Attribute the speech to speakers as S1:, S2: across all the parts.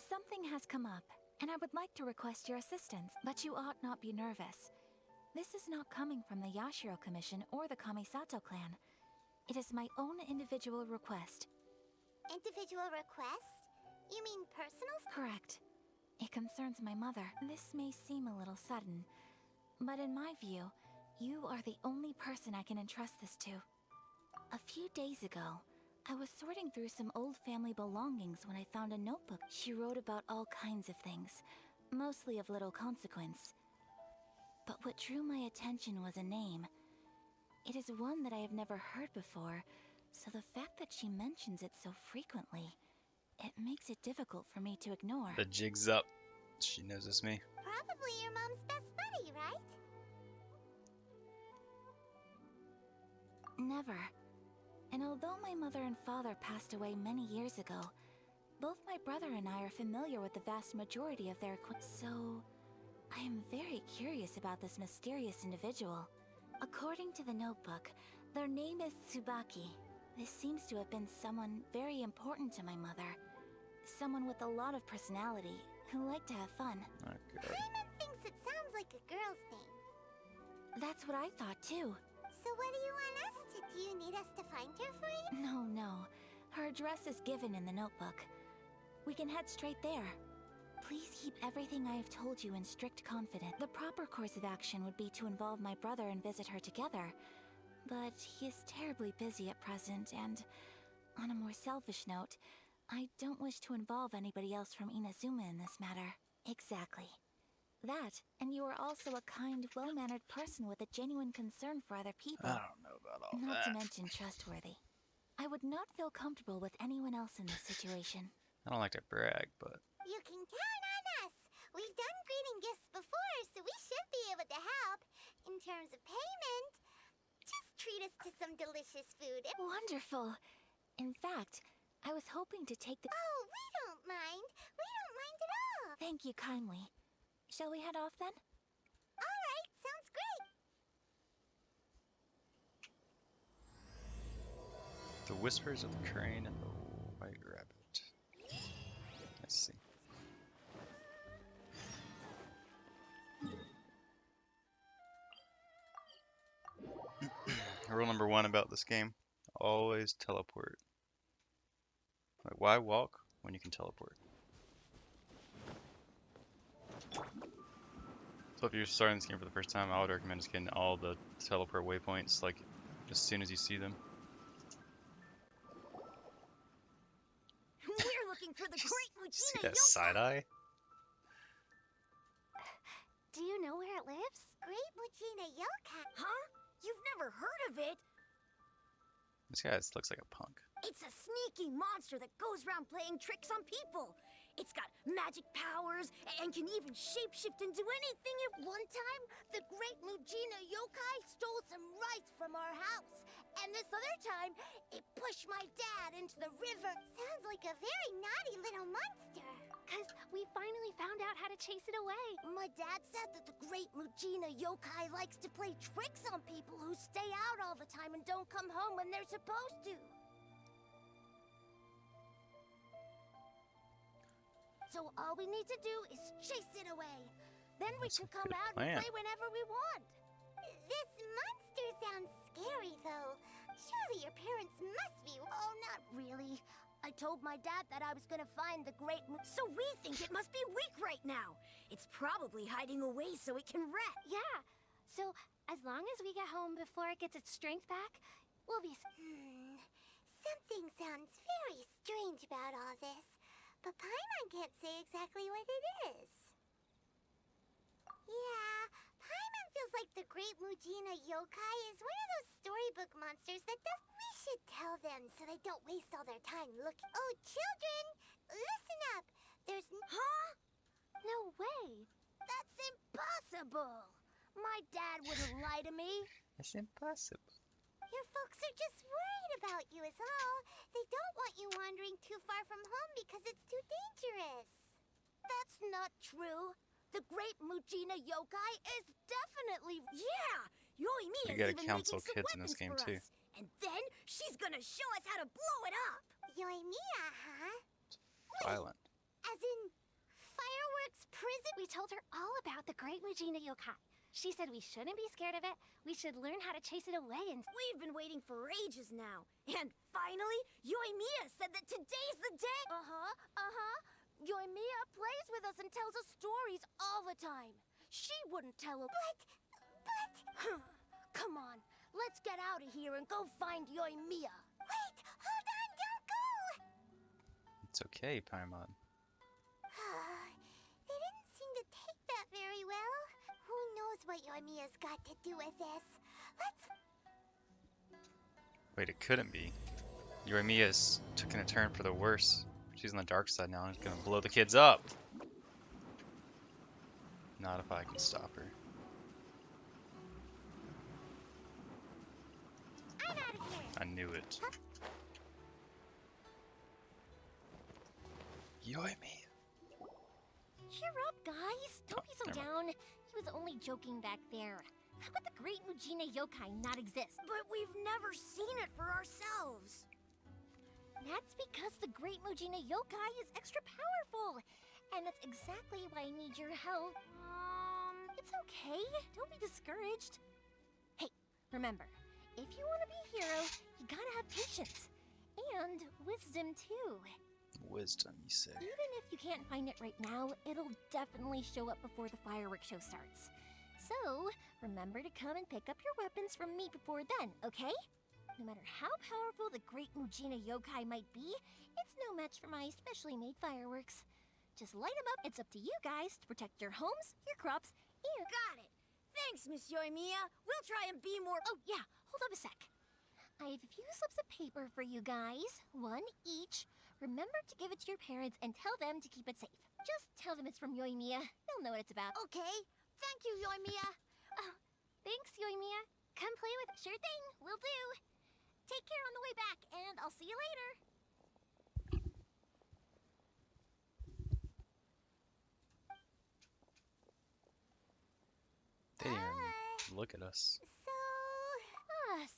S1: Something has come up, and I would like to request your assistance, but you ought not be nervous. This is not coming from the Yashiro Commission or the Kamisato clan. It is my own individual request.
S2: Individual request? You mean personal?
S1: Correct. It concerns my mother. This may seem a little sudden, but in my view, you are the only person I can entrust this to. A few days ago, I was sorting through some old family belongings when I found a notebook. She wrote about all kinds of things, mostly of little consequence. But what drew my attention was a name. It is one that I have never heard before, so the fact that she mentions it so frequently, it makes it difficult for me to ignore.
S3: The jig's up. She knows it's me.
S2: Probably your mom's best buddy, right?
S1: Never. And although my mother and father passed away many years ago, both my brother and I are familiar with the vast majority of their so I am very curious about this mysterious individual. According to the notebook, their name is Tsubaki. This seems to have been someone very important to my mother. Someone with a lot of personality, who liked to have fun.
S3: Oh, God.
S2: Paimon thinks it sounds like a girl's name.
S1: That's what I thought too.
S2: So what do you want us to do? You need us to find her for you?
S1: No. Her address is given in the notebook. We can head straight there. Please keep everything I have told you in strict confidence. The proper course of action would be to involve my brother and visit her together. But he is terribly busy at present, and on a more selfish note, I don't wish to involve anybody else from Inazuma in this matter. Exactly. That, and you are also a kind, well-mannered person with a genuine concern for other people.
S3: I don't know about all
S1: Not
S3: that.
S1: to mention trustworthy. I would not feel comfortable with anyone else in this situation.
S3: I don't like to brag, but
S2: You can count on us. We've done greeting gifts before, so we should be able to help. In terms of payment, just treat us to some delicious food.
S1: Wonderful. In fact, I was hoping to take the...
S2: Oh, we don't mind. We don't mind at all.
S1: Thank you kindly. Shall we head off then?
S2: All right, sounds great.
S3: the whispers of the crane and the white rabbit. Let's see. Rule number 1 about this game, always teleport. Like, why walk when you can teleport? So if you're starting this game for the first time, I would recommend just getting all the teleport waypoints, like, as soon as you see them.
S4: We're looking for the great
S3: See
S4: Mujina
S3: that
S4: Yokai!
S3: side-eye?
S4: Do you know where it lives?
S2: Great Mujina Yokai.
S4: Huh? You've never heard of it?
S3: This guy looks like a punk.
S4: It's a sneaky monster that goes around playing tricks on people. It's got magic powers and can even shapeshift into anything. At one time, the great Mujina Yokai stole some rice from our house. And this other time, it pushed my dad into the river.
S2: Sounds like a very naughty little monster.
S4: 'Cause we finally found out how to chase it away. My dad said that the great Mujina Yokai likes to play tricks on people who stay out all the time and don't come home when they're supposed to. So all we need to do is chase it away. Then we
S3: That's
S4: can
S3: a
S4: come
S3: good
S4: out
S3: plan.
S4: and play whenever we want.
S2: This monster sounds scary, though. Surely your parents must be...
S4: Oh, not really. I told my dad that I was gonna find the great so we think it must be weak right now. It's probably hiding away so it can rest. Yeah, so as long as we get home before it gets its strength back, we'll be...
S2: Something sounds very strange about all this. But Paimon can't say exactly what it is. Yeah, Paimon feels like the great Mujina Yokai is one of those storybook monsters that does... We should tell them so they don't waste all their time looking... Oh, children! Listen up! There's...
S4: Huh? No way. That's impossible. My dad wouldn't lie to me.
S3: It's impossible.
S2: Your folks are just worried about you is all. They don't want you wandering too far from home because it's too dangerous.
S4: That's not true. The great Mujina Yokai is definitely... Yeah! Yoimiya
S3: You
S4: is
S3: gotta
S4: even
S3: counsel
S4: making some
S3: kids in this
S4: weapons
S3: game,
S4: for
S3: too.
S4: us. And then she's gonna show us how to blow it up.
S2: Yoimiya, huh?
S3: Violent.
S2: As in
S5: We told her all about the Great Mujina Yokai. She said we shouldn't be scared of it. We should learn how to chase it away and...
S4: We've been waiting for ages now. And finally, Yoimiya said that today's the day! Yoimiya plays with us and tells us stories all the time. She wouldn't tell us... But... Come on, let's get out of here and go find Yoimiya.
S2: Wait, hold on, don't go!
S3: It's okay, Paimon.
S2: They didn't seem to take that very well. Who knows what Yoimiya's got to do with this? Let's...
S3: Wait, it couldn't be. Yoimiya's taking a turn for the worse. She's on the dark side now and is gonna blow the kids up. Not if I can stop her.
S2: I'm out of here!
S3: I knew it. Yoimiya.
S5: Cheer up, guys. Don't be so
S3: never
S5: down. He was only joking back there. How could the Great Mujina Yokai not exist?
S4: But we've never seen it for ourselves.
S5: That's because the Great Mujina Yokai is extra powerful. And that's exactly why I need your help. It's okay. Don't be discouraged. Hey, remember, if you want to be a hero, you gotta have patience. And wisdom, too.
S3: Wisdom, you say.
S5: Even if you can't find it right now, it'll definitely show up before the fireworks show starts. So, remember to come and pick up your weapons from me before then, okay? No matter how powerful the Great Mujina Yokai might be, it's no match for my specially made fireworks. Just light them up. It's up to you guys to protect your homes, your crops, and...
S4: Got it. Thanks, Miss Yoimiya. We'll try and be more...
S5: Oh, yeah, hold up a sec. I have a few slips of paper for you guys, one each. Remember to give it to your parents and tell them to keep it safe. Just tell them it's from Yoimiya. They'll know what it's about.
S4: Okay. Thank you, Yoimiya.
S5: Oh, thanks, Yoimiya. Come play with it. Sure thing. Will do. Take care on the way back, and I'll see you later.
S3: They didn't even look at us.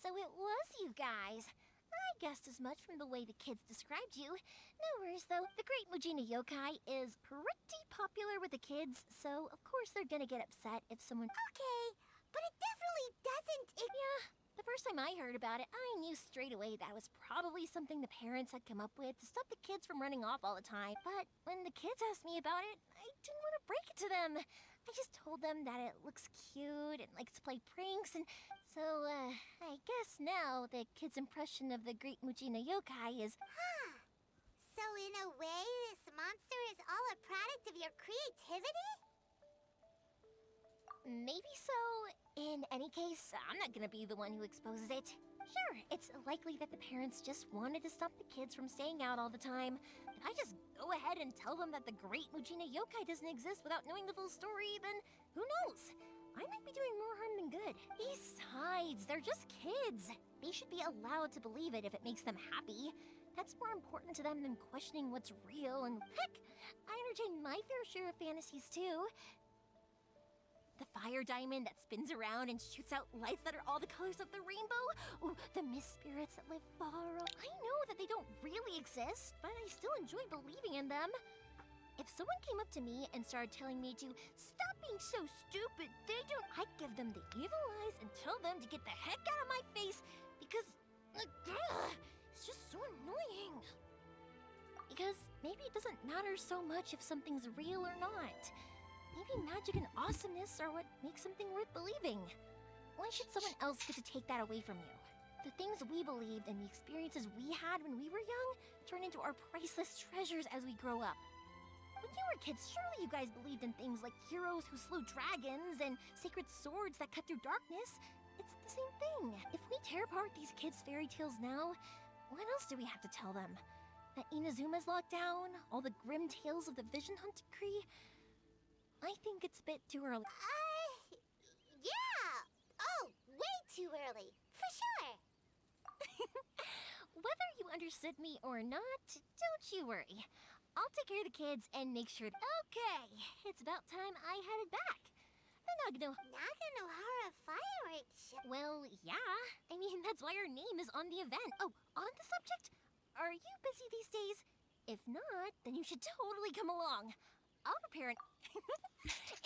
S5: So it was you guys. I guessed as much from the way the kids described you. No worries, though. The Great Mujina Yokai is pretty popular with the kids, so of course they're gonna get upset if someone...
S2: Okay, but it definitely doesn't...
S5: Yeah, the first time I heard about it, I knew straight away that was probably something the parents had come up with to stop the kids from running off all the time. But when the kids asked me about it, I didn't want to break it to them. I just told them that it looks cute and likes to play pranks, and so, I guess now the kids' impression of the Great Mujina Yokai is...
S2: So in a way, this monster is all a product of your creativity?
S5: Maybe so. In any case, I'm not gonna be the one who exposes it. Sure, it's likely that the parents just wanted to stop the kids from staying out all the time. If I just go ahead and tell them that the Great Mujina Yokai doesn't exist without knowing the full story, then who knows? I might be doing more harm than good. Besides, they're just kids. They should be allowed to believe it if it makes them happy. That's more important to them than questioning what's real, and heck, I entertain my fair share of fantasies too. The fire diamond that spins around and shoots out lights that are all the colors of the rainbow. Ooh, the mist spirits that live far away. I know that they don't really exist, but I still enjoy believing in them. If someone came up to me and started telling me to stop being so stupid, I'd give them the evil eyes and tell them to get the heck out of my face because it's just so annoying. Because maybe it doesn't matter so much if something's real or not. Maybe magic and awesomeness are what makes something worth believing. Why should someone else get to take that away from you? The things we believed and the experiences we had when we were young turn into our priceless treasures as we grow up. When you were kids, surely you guys believed in things like heroes who slew dragons and sacred swords that cut through darkness. It's the same thing. If we tear apart these kids' fairy tales now, what else do we have to tell them? That Inazuma's locked down? All the grim tales of the Vision Hunt decree? I think it's a bit too early.
S2: Yeah! Oh, way too early. For sure.
S5: Whether you understood me or not, don't you worry. I'll take care of the kids and make sure... Okay, it's about time I headed back. The
S2: Naganohara Fireworks Show.
S5: Well, yeah. I mean, that's why our name is on the event. Oh, on the subject, are you busy these days? If not, then you should totally come along. I'll prepare an.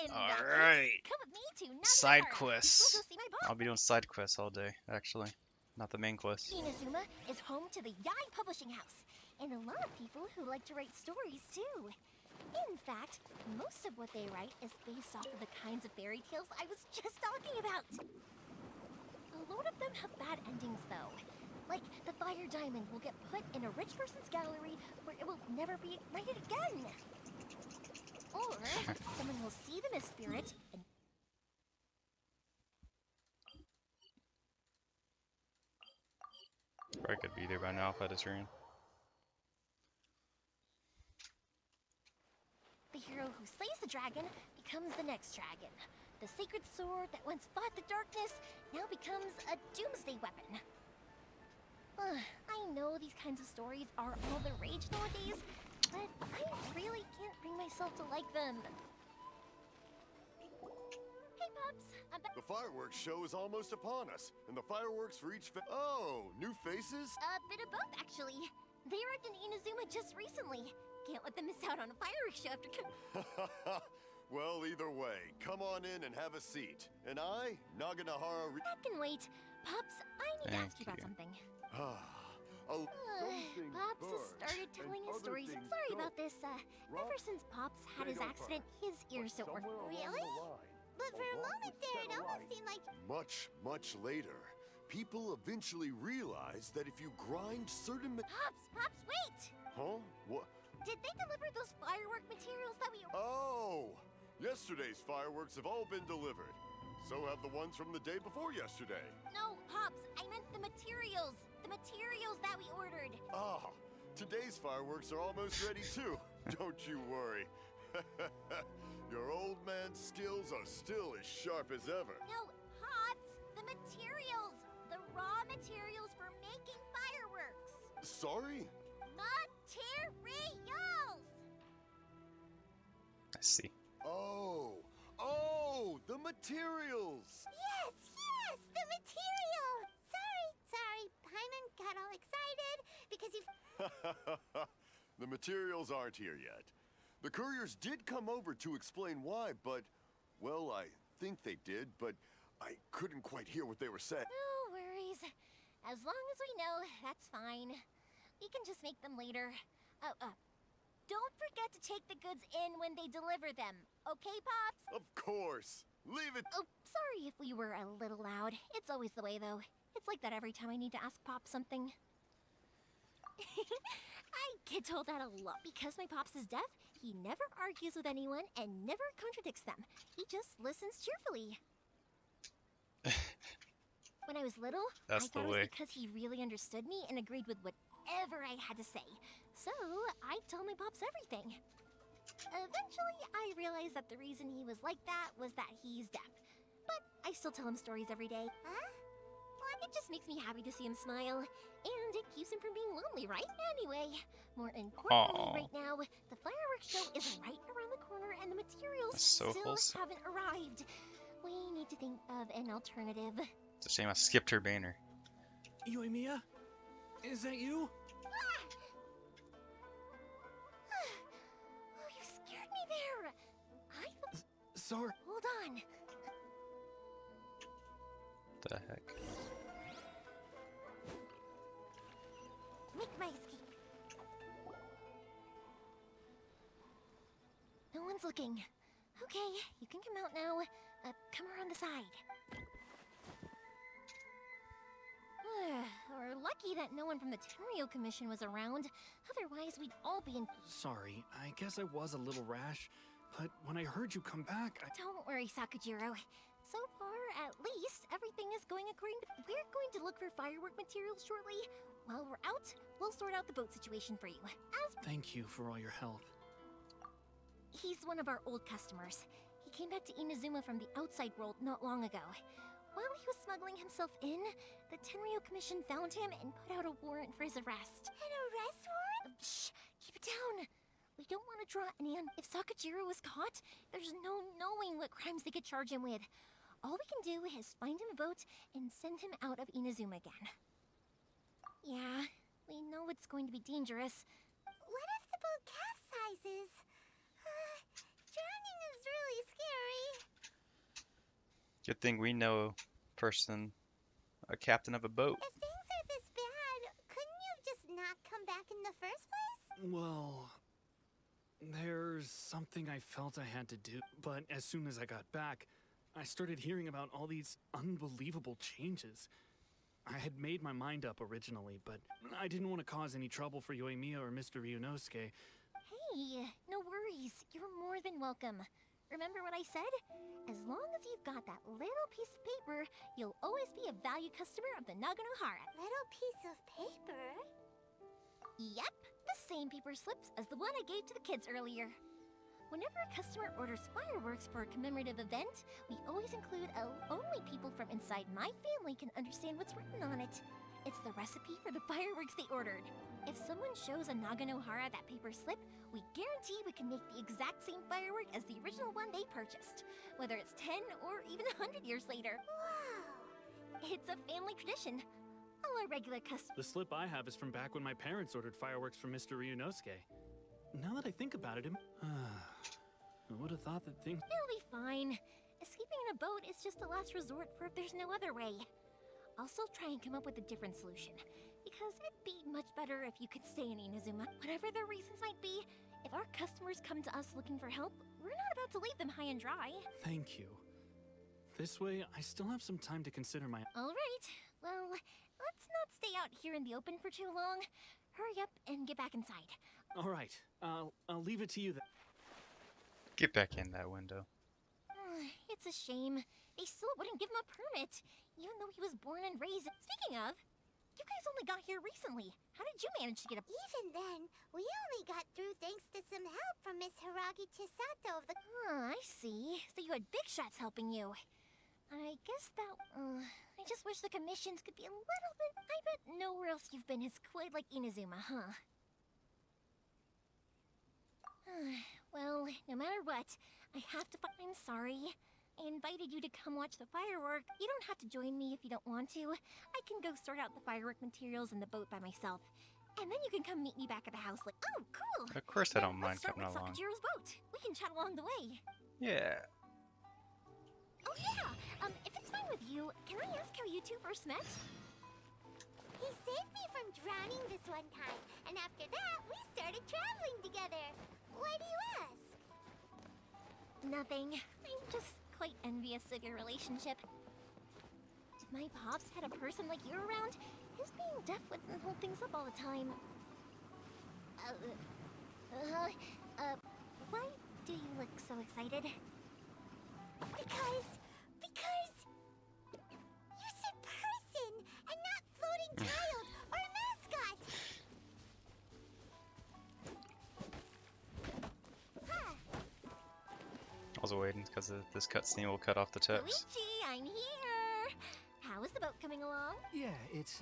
S5: In
S3: All
S5: that
S3: right.
S5: case, come with me to Nagamura.
S3: Side
S5: We'll
S3: quests.
S5: go see my boss.
S3: I'll be doing side quests all day, actually. Not the main quest.
S5: Inazuma is home to the Yai Publishing House, and a lot of people who like to write stories too. In fact, most of what they write is based off of the kinds of fairy tales I was just talking about. A lot of them have bad endings though. Like the fire diamond will get put in a rich person's gallery where it will never be ignited again. Or someone will see them as spirit and
S3: Probably could be there by now if I just ran.
S5: the hero who slays the dragon becomes the next dragon. The sacred sword that once fought the darkness now becomes a doomsday weapon. I know these kinds of stories are all the rage nowadays, but I really can't bring myself to like them. Hey, Pops! I'm back.
S6: The fireworks show is almost upon us, and the fireworks for each oh, new faces?
S5: A bit of both, actually. They arrived in Inazuma just recently. Can't let them miss out on a fireworks show after.
S6: Well, either way, come on in and have a seat. And I, Naganahara.
S5: I can wait. Pops, I need to
S3: Thank
S5: ask you about
S3: you.
S5: something.
S6: Oh, something
S5: Pops has
S6: burst,
S5: started
S6: and
S5: telling his
S6: other
S5: stories.
S6: things
S5: Sorry
S6: don't.
S5: about this. Ever since Pops had his
S6: They don't
S5: accident, his ears don't work.
S2: Really? But for a moment there, it almost seemed like
S6: Much later, people eventually realized that if you grind certain
S5: Pops, wait!
S6: Huh? What?
S5: Did they deliver those firework materials that we...
S6: Oh! Yesterday's fireworks have all been delivered. So have the ones from the day before yesterday.
S5: No, Pops, I meant the materials. The materials that we ordered.
S6: Ah, today's fireworks are almost ready too. Don't you worry. Your old man's skills are still as sharp as ever.
S5: No, Pops, the materials. The raw materials for making fireworks.
S6: Sorry?
S5: Materials!
S3: I see.
S6: Oh, the materials.
S2: yes, the material. Sorry, Paimon got all excited because you.
S6: The materials aren't here yet. The couriers did come over to explain why, but, well, I think they did, but I couldn't quite hear what they were saying.
S5: No worries. As long as we know, that's fine. We can just make them later. Don't forget to take the goods in when they deliver them. Okay, Pops?
S6: Of course. Leave it.
S5: Oh, sorry if we were a little loud. It's always the way, though. It's like that every time I need to ask Pop something. I get told that a lot because my Pops is deaf. He never argues with anyone and never contradicts them. He just listens cheerfully. When I was little,
S3: That's
S5: I thought
S3: the
S5: it was
S3: way.
S5: because he really understood me and agreed with whatever I had to say. So, I tell my Pops everything. Eventually, I realized that the reason he was like that was that he's deaf. But I still tell him stories every day.
S2: Huh?
S5: It just makes me happy to see him smile. And it keeps him from being lonely, right? Anyway, more importantly
S3: Aw.
S5: right now, the fireworks show is right around the corner and the materials
S3: That's so
S5: still
S3: wholesome.
S5: haven't arrived. We need to think of an alternative.
S3: It's a shame I skipped her banner.
S7: Yoimiya? Is that you?
S5: Oh, you scared me there.
S7: Sorry.
S5: Hold on.
S3: The heck?
S5: Make my escape. No one's looking. Okay, you can come out now. Come around the side. We're lucky that no one from the Tenryo Commission was around. Otherwise, we'd all be in...
S7: Sorry, I guess I was a little rash, but when I heard you come back,
S5: Don't worry, Sakujiro. So far, at least, everything is going according to... We're going to look for firework materials shortly. While we're out, we'll sort out the boat situation for you.
S7: Thank you for all your help.
S5: He's one of our old customers. He came back to Inazuma from the outside world not long ago. While he was smuggling himself in, the Tenryo Commission found him and put out a warrant for his arrest.
S2: An arrest warrant?
S5: Shh! Keep it down! We don't want to draw any If Sakujiro is caught, there's no knowing what crimes they could charge him with. All we can do is find him a boat and send him out of Inazuma again. Yeah, we know it's going to be dangerous.
S2: What if the boat capsizes?
S3: Good thing we know a person, a captain of a boat.
S2: If things are this bad, couldn't you have just not come back in the first place?
S7: Well, there's something I felt I had to do. But as soon as I got back, I started hearing about all these unbelievable changes. I had made my mind up originally, but I didn't want to cause any trouble for Yoimiya or Mr. Ryunosuke.
S5: Hey, no worries. You're more than welcome. Remember what I said? As long as you've got that little piece of paper, you'll always be a valued customer of the Naganohara.
S2: Little piece of paper?
S5: Yep, the same paper slips as the one I gave to the kids earlier. Whenever a customer orders fireworks for a commemorative event, we always include a only people from inside my family can understand what's written on it. It's the recipe for the fireworks they ordered. If someone shows a Naganohara that paper slip, we guarantee we can make the exact same firework as the original one they purchased, whether it's 10 or even 100 years later.
S2: Wow!
S5: It's a family tradition. All our regular customers.
S7: The slip I have is from back when my parents ordered fireworks for Mr. Ryunosuke. Now that I think about it, I would have thought that things...
S5: It'll be fine. Escaping in a boat is just a last resort for if there's no other way. I'll still try and come up with a different solution, because it'd be much better if you could stay in Inazuma. Whatever their reasons might be, if our customers come to us looking for help, we're not about to leave them high and dry.
S7: Thank you. This way, I still have some time to consider my...
S5: Alright, well, let's not stay out here in the open for too long. Hurry up and get back inside.
S7: All right, I'll leave it to you then.
S3: Get back in that window.
S5: It's a shame. They still wouldn't give him a permit, even though he was born and raised. Speaking of, you guys only got here recently. How did you manage to get a...
S2: Even then, we only got through thanks to some help from Miss Hiragi Chisato of the...
S5: I see. So you had big shots helping you. I guess that... I just wish the commissions could be a little bit... I bet nowhere else you've been is quite like Inazuma, huh? Well, no matter what, I have to... I'm sorry. I invited you to come watch the firework. You don't have to join me if you don't want to. I can go sort out the firework materials in the boat by myself. And then you can come meet me back at the house like... Oh, cool!
S3: Of course I
S5: Then
S3: don't mind
S5: let's start
S3: coming
S5: with
S3: along.
S5: Sakajiro's boat. We can chat along the way.
S3: Yeah.
S5: Oh yeah! If it's fine with you, can I ask how you two first met?
S2: He saved me from drowning this one time, and after that, we started traveling together. Why do you ask?
S5: Nothing. I'm just quite envious of your relationship. If my pops had a person like you around, his being deaf wouldn't hold things up all the time. Why do you look so excited?
S2: Because you said person and not floating child or mascot. Huh.
S3: Also waiting because this cutscene will cut off the text.
S5: Luigi, I'm here! How is the boat coming along?
S8: Yeah, it's,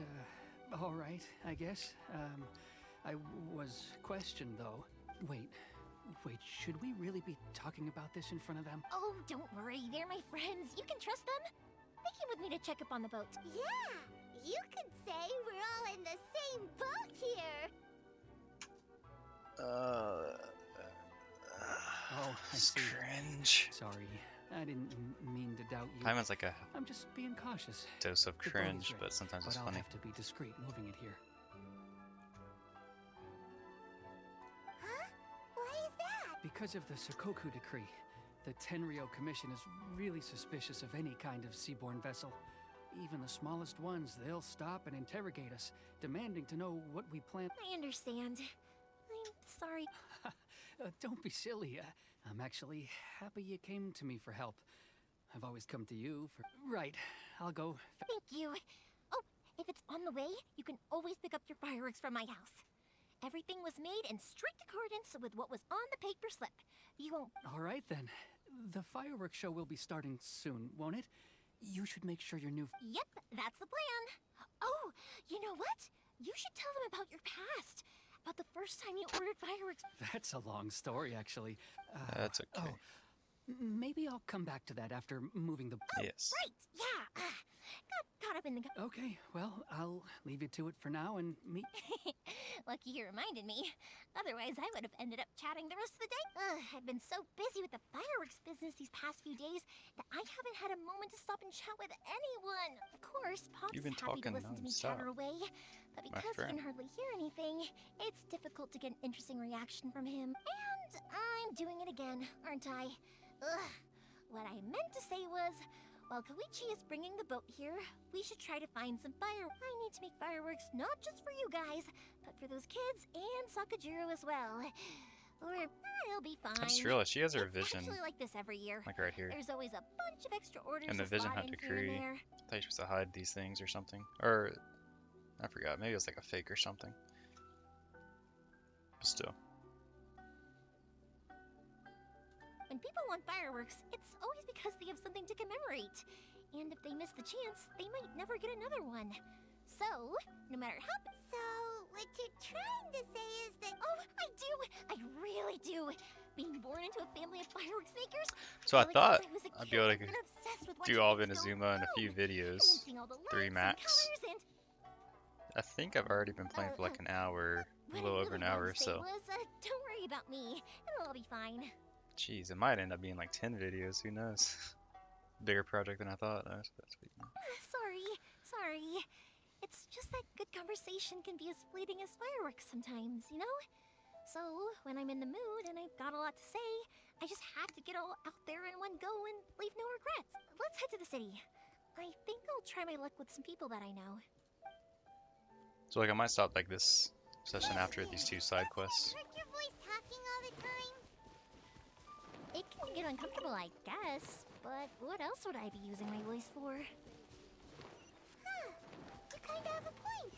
S8: all right, I guess. I was questioned, though. Wait, should we really be talking about this in front of them?
S5: Oh, don't worry, they're my friends. You can trust them. They came with me to check up on the boat.
S2: Yeah, you could say we're all in the same boat here.
S8: Oh, I see.
S3: Cringe.
S8: Sorry, I didn't mean to doubt you.
S3: Paimon's like a
S8: I'm just being cautious.
S3: dose of
S8: The boat is
S3: cringe,
S8: ready,
S3: but sometimes it's
S8: I'll
S3: funny.
S8: have to be discreet moving it here.
S2: Huh? Why is that?
S8: Because of the Sakoku decree, the Tenryo Commission is really suspicious of any kind of seaborne vessel. Even the smallest ones, they'll stop and interrogate us, demanding to know what we plan.
S5: I understand. I'm sorry.
S8: Don't be silly. I'm actually happy you came to me for help. I've always come to you for... Right, I'll go.
S5: Thank you. Oh, if it's on the way, you can always pick up your fireworks from my house. Everything was made in strict accordance with what was on the paper slip. You won't...
S8: All right, then. The fireworks show will be starting soon, won't it? You should make sure your new...
S5: Yep, that's the plan. Oh, you know what? You should tell them about your past. About the first time you ordered fireworks.
S8: That's a long story, actually.
S3: That's okay.
S8: Oh, maybe I'll come back to that after moving the...
S3: Yes.
S5: Right, yeah. got caught up in the...
S8: Okay, well, I'll leave you to it for now and meet.
S5: Lucky you reminded me. Otherwise, I would have ended up chatting the rest of the day. I've been so busy with the fireworks business these past few days that I haven't had a moment to stop and chat with anyone. Of course, Pop's
S3: You've been
S5: happy to
S3: talking
S5: listen to me
S3: nonstop,
S5: chatter away, but
S3: my
S5: because he
S3: friend.
S5: can hardly hear anything, it's difficult to get an interesting reaction from him. And I'm doing it again, aren't I? Ugh. What I meant to say was, while Koichi is bringing the boat here, we should try to find some fire. I need to make fireworks not just for you guys, but for those kids and Sakajiro as well. Or it'll be fine.
S3: I just realized she has her
S5: It's
S3: vision,
S5: actually like this every year.
S3: like right here.
S5: There's always a bunch of extra orders
S3: And the
S5: to
S3: vision
S5: slot
S3: had
S5: in here
S3: decree.
S5: and there.
S3: I thought you're supposed to hide these things or something. Or, I forgot. Maybe it was like a fake or something. But still.
S5: When people want fireworks, it's always because they have something to commemorate. And if they miss the chance, they might never get another one. So, no matter how...
S2: So, what you're trying to say is that...
S5: Oh, I do! I really do! Being born into a family of fireworks makers...
S3: So I
S5: ever
S3: thought
S5: since was a
S3: I'd
S5: kid,
S3: be able
S5: I've
S3: to
S5: been obsessed with
S3: do
S5: watching
S3: all of
S5: things go
S3: Inazuma in a few
S5: boom, and
S3: videos.
S5: then seeing all the
S3: 3
S5: lights and
S3: max.
S5: colors and...
S3: I think I've already been playing for like an hour, a
S5: What
S3: little
S5: I
S3: over
S5: really
S3: an hour or
S5: wanted to say
S3: so.
S5: was, don't worry about me. It'll all be fine.
S3: Jeez, it might end up being like 10 videos, who knows? Bigger project than I thought. That's sweet.
S5: Sorry. It's just that good conversation can be as fleeting as fireworks sometimes, you know? So, when I'm in the mood and I've got a lot to say, I just have to get all out there in one go and leave no regrets. Let's head to the city. I think I'll try my luck with some people that I know.
S3: So like I might stop like this session after these 2 side quests.
S2: Hurt your voice talking all the time?
S5: It can get uncomfortable, I guess, but what else would I be using my voice for?
S2: Huh. You kinda have a point.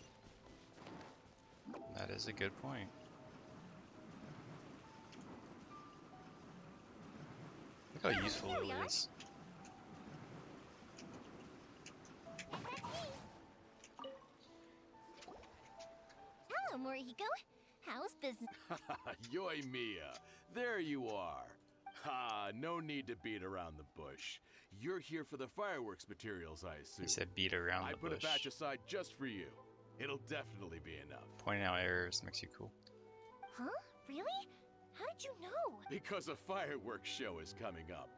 S3: That is a good point. Look how useful
S5: Here we
S3: it
S5: are.
S3: is.
S5: Hello, Morihiko. How's business?
S9: Yoimiya, there you are. Ha, no need to beat around the bush. You're here for the fireworks materials, I assume.
S3: He said beat around
S9: I
S3: the
S9: put
S3: bush.
S9: a batch aside just for you. It'll definitely be enough.
S3: Pointing out errors makes you cool.
S5: Huh? Really? How did you know?
S9: Because a fireworks show is coming up.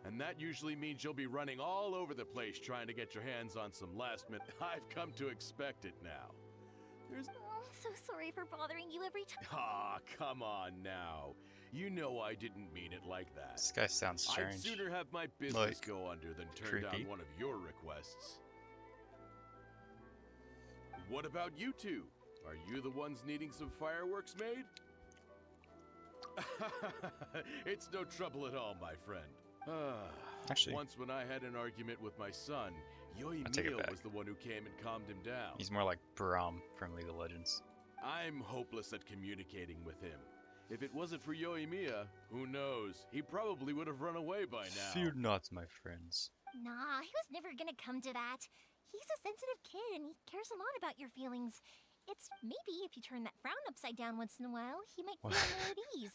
S9: And that usually means you'll be running all over the place trying to get your hands on some last minute. I've come to expect it now. There's...
S5: Oh, I'm so sorry for bothering you every time.
S9: Ah, come on now. You know I didn't mean it like that.
S3: This guy sounds strange.
S9: I'd sooner have my business
S3: Like,
S9: go under than turn
S3: creepy.
S9: down one of your requests. What about you two? Are you the ones needing some fireworks made? It's no trouble at all, my friend.
S3: Actually,
S9: Once when I had an argument with my son,
S3: take it
S9: Yoimiya
S3: back.
S9: was the one who came and calmed him down.
S3: he's more like Braum from League of Legends.
S9: I'm hopeless at communicating with him. If it wasn't for Yoimiya, who knows? He probably would have run away by now.
S3: Fear not, my friends.
S5: Nah, he was never gonna come to that. He's a sensitive kid and he cares a lot about your feelings. It's maybe if you turn that frown upside down once in a while, he might feel more at ease.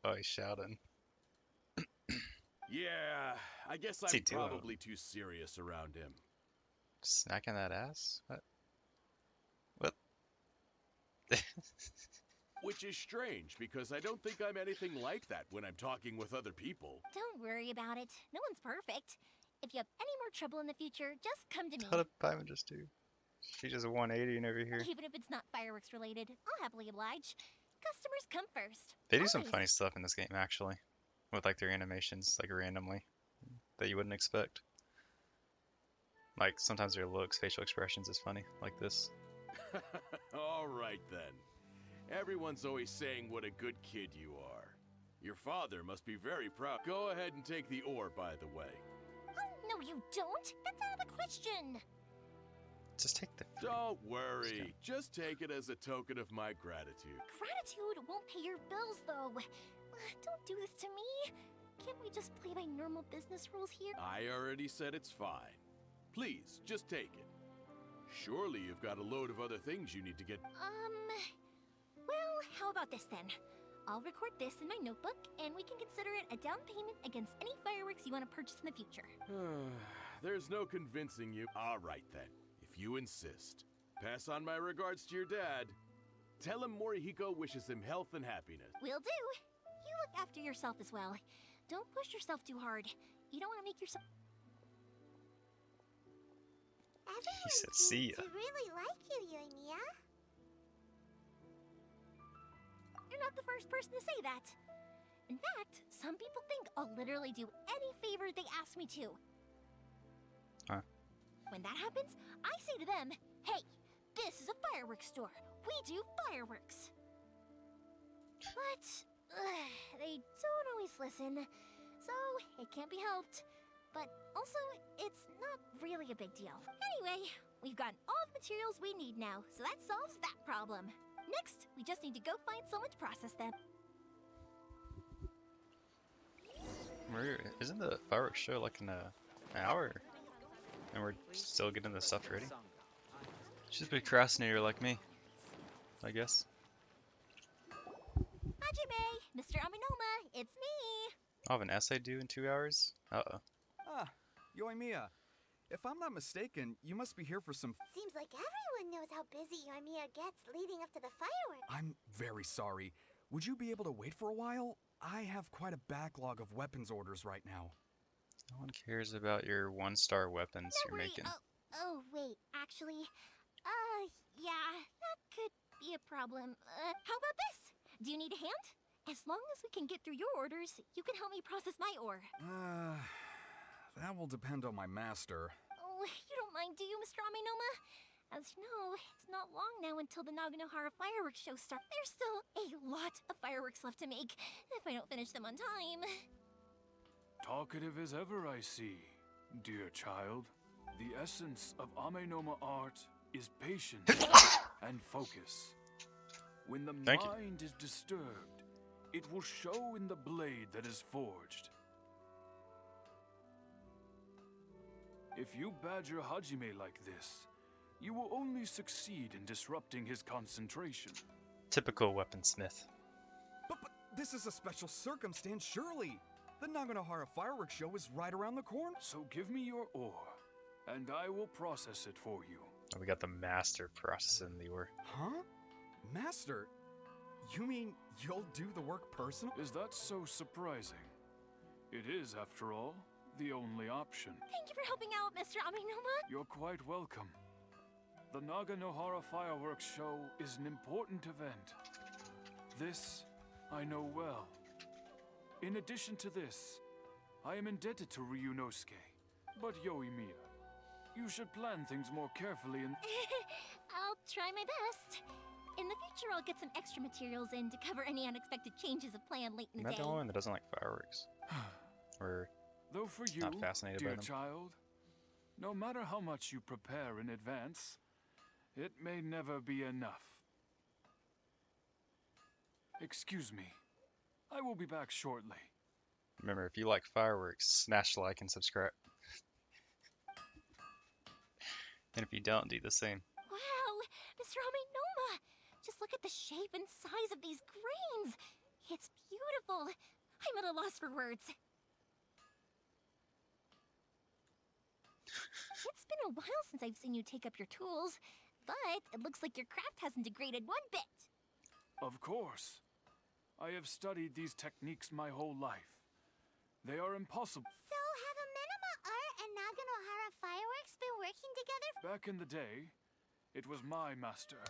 S3: Oh, he's shouting.
S9: Yeah, I guess
S3: What's he
S9: I'm
S3: doing?
S9: probably too serious around him.
S3: Snacking that ass? What?
S9: Which is strange, because I don't think I'm anything like that when I'm talking with other people.
S5: Don't worry about it. No one's perfect. If you have any more trouble in the future, just come to me.
S3: How did Paimon just do? She just 180 over here.
S5: Even if it's not fireworks related, I'll happily oblige. Customers come first.
S3: They do some
S5: Always.
S3: funny stuff in this game, actually. With like their animations, like randomly. That you wouldn't expect. Like, sometimes their looks, facial expressions is funny, like this.
S9: All right then. Everyone's always saying what a good kid you are. Your father must be very proud. Go ahead and take the ore, by the way.
S5: Oh, no, you don't. That's out of the question.
S3: Just take the free.
S9: Don't worry. Just take it as a token of my gratitude.
S5: Gratitude won't pay your bills, though. Don't do this to me. Can't we just play by normal business rules here?
S9: I already said it's fine. Please, just take it. Surely you've got a load of other things you need to get.
S5: Well, how about this then? I'll record this in my notebook, and we can consider it a down payment against any fireworks you want to purchase in the future.
S9: There's no convincing you. All right, then. If you insist. Pass on my regards to your dad. Tell him Morihiko wishes him health and happiness.
S5: Will do. You look after yourself as well. Don't push yourself too hard. You don't want to make yourself...
S2: Everyone
S3: said,
S2: seems
S3: "See ya."
S2: to really like you, Yoimiya.
S5: You're not the first person to say that. In fact, some people think I'll literally do any favor they ask me to.
S3: Huh.
S5: When that happens, I say to them, hey, this is a fireworks store. We do fireworks. But they don't always listen, so it can't be helped. But also, it's not really a big deal. Anyway, we've gotten all the materials we need now, so that solves that problem. Next, we just need to go find someone to process them.
S3: Isn't the fireworks show like in an hour? And we're still getting the stuff ready? She's a procrastinator like me, I guess.
S5: Hajime, Mr. Aminoma, it's me!
S3: I'll have an essay due in 2 hours? Uh-oh.
S10: Ah, Yoimiya. If I'm not mistaken, you must be here for some...
S2: Seems like everyone knows how busy Yoimiya gets leading up to the fireworks.
S10: I'm very sorry. Would you be able to wait for a while? I have quite a backlog of weapons orders right now.
S3: No one cares about your 1-star weapons
S5: Don't
S3: you're
S5: worry.
S3: making.
S5: Oh, wait, actually, yeah, that could be a problem. How about this? Do you need a hand? As long as we can get through your orders, you can help me process my ore.
S10: That will depend on my master.
S5: Oh, you don't mind, do you, Mr. Aminoma? As you know, it's not long now until the Naganohara fireworks show starts. There's still a lot of fireworks left to make, if I don't finish them on time.
S11: Talkative as ever, I see, dear child. The essence of Amenoma art is patience and focus. When the
S3: Thank you.
S11: mind is disturbed, it will show in the blade that is forged. If you badger Hajime like this, you will only succeed in disrupting his concentration.
S3: Typical weaponsmith.
S10: But this is a special circumstance, surely. The Naganohara fireworks show is right around the corner.
S11: So give me your ore, and I will process it for you.
S3: Oh, we got the master processing the ore.
S10: Huh? Master? You mean you'll do the work personally?
S11: Is that so surprising? It is, after all, the only option.
S5: Thank you for helping out, Mr. Aminoma.
S11: You're quite welcome. The Naganohara Fireworks Show is an important event. This I know well. In addition to this, I am indebted to Ryunosuke. But Yoimiya, you should plan things more carefully and...
S5: I'll try my best. In the future, I'll get some extra materials in to cover any unexpected changes of plan late in
S3: Am
S5: the
S3: I
S5: day.
S3: the only one that doesn't like fireworks? Or
S11: Though for you,
S3: not fascinated by
S11: dear
S3: them?
S11: child, no matter how much you prepare in advance, it may never be enough. Excuse me. I will be back shortly.
S3: Remember, if you like fireworks, smash like and subscribe. And if you don't, do the same.
S5: Wow, Mr. Aminoma! Just look at the shape and size of these grains! It's beautiful! I'm at a loss for words. It's been a while since I've seen you take up your tools, but it looks like your craft hasn't degraded one bit.
S11: Of course. I have studied these techniques my whole life. They are impossible.
S2: So have Amenoma Art and Naganohara Fireworks been working together?
S11: Back in the day, it was my master,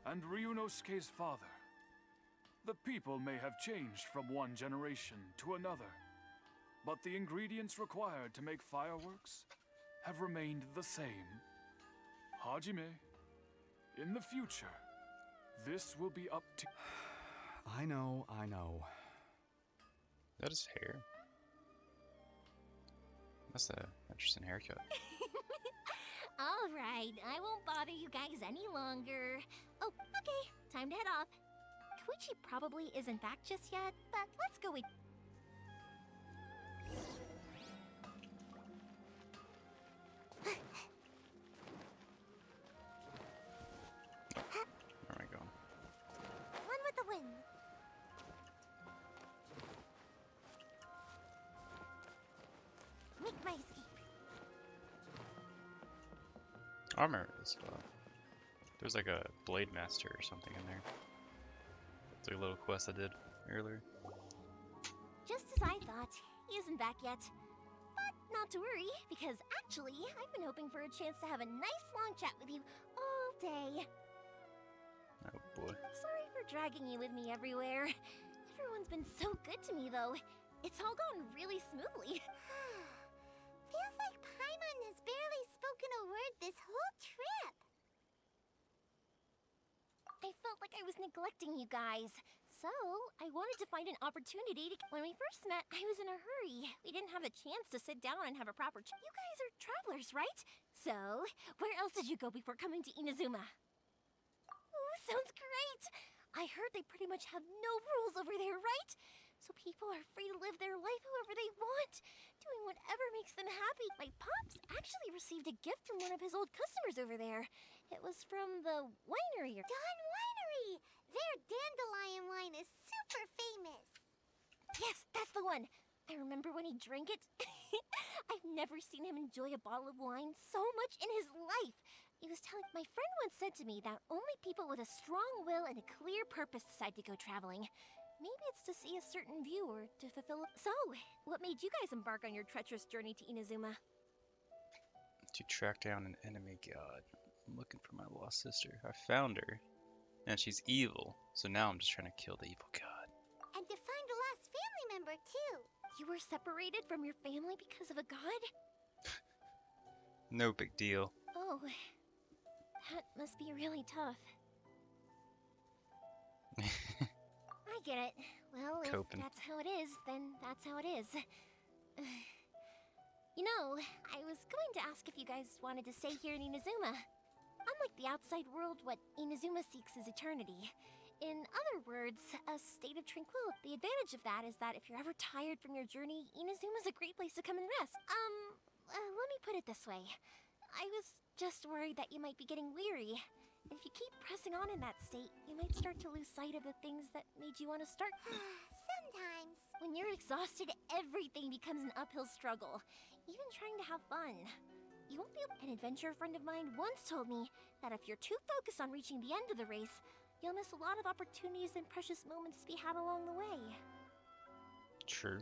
S11: and Ryunosuke's father. The people may have changed from one generation to another, but the ingredients required to make fireworks have remained the same. Hajime, in the future, this will be up to...
S10: I know.
S3: That is hair. That's an interesting haircut.
S5: All right, I won't bother you guys any longer. Oh, okay, time to head off. Koichi probably isn't back just yet, but let's go with...
S3: Where am I going?
S2: One with the wind.
S5: Make my escape.
S3: Armor as well. There's like a Blade Master or something in there. It's like a little quest I did earlier.
S5: Just as I thought, he isn't back yet. But not to worry, because actually, I've been hoping for a chance to have a nice long chat with you all day.
S3: Oh boy.
S5: Sorry for dragging you with me everywhere. Everyone's been so good to me, though. It's all gone really smoothly.
S2: Feels like Paimon has barely spoken a word this whole trip.
S5: I felt like I was neglecting you guys. So, I wanted to find an opportunity to... When we first met, I was in a hurry. We didn't have the chance to sit down and have a proper chat. You guys are travelers, right? So, where else did you go before coming to Inazuma? Ooh, sounds great! I heard they pretty much have no rules over there, right? So people are free to live their life however they want, doing whatever makes them happy. My pops actually received a gift from one of his old customers over there. It was from the winery.
S2: Dawn Winery! Their dandelion wine is super famous.
S5: Yes, that's the one. I remember when he drank it. I've never seen him enjoy a bottle of wine so much in his life. He was telling... My friend once said to me that only people with a strong will and a clear purpose decide to go traveling. Maybe it's to see a certain view or to fulfill... So, what made you guys embark on your treacherous journey to Inazuma?
S3: To track down an enemy god. I'm looking for my lost sister. I found her. And she's evil. So now I'm just trying to kill the evil god.
S2: And to find a lost family member, too.
S5: You were separated from your family because of a god?
S3: No big deal.
S5: Oh, that must be really tough. I get it. Well, if
S3: Coping.
S5: that's how it is, then that's how it is. You know, I was going to ask if you guys wanted to stay here in Inazuma. Unlike the outside world, what Inazuma seeks is eternity. In other words, a state of tranquility. The advantage of that is that if you're ever tired from your journey, Inazuma's a great place to come and rest. Let me put it this way. I was just worried that you might be getting weary. If you keep pressing on in that state, you might start to lose sight of the things that made you want to start.
S2: Sometimes.
S5: When you're exhausted, everything becomes an uphill struggle, even trying to have fun. You won't be able... An adventurer friend of mine once told me that if you're too focused on reaching the end of the race, you'll miss a lot of opportunities and precious moments to be had along the way.
S3: True.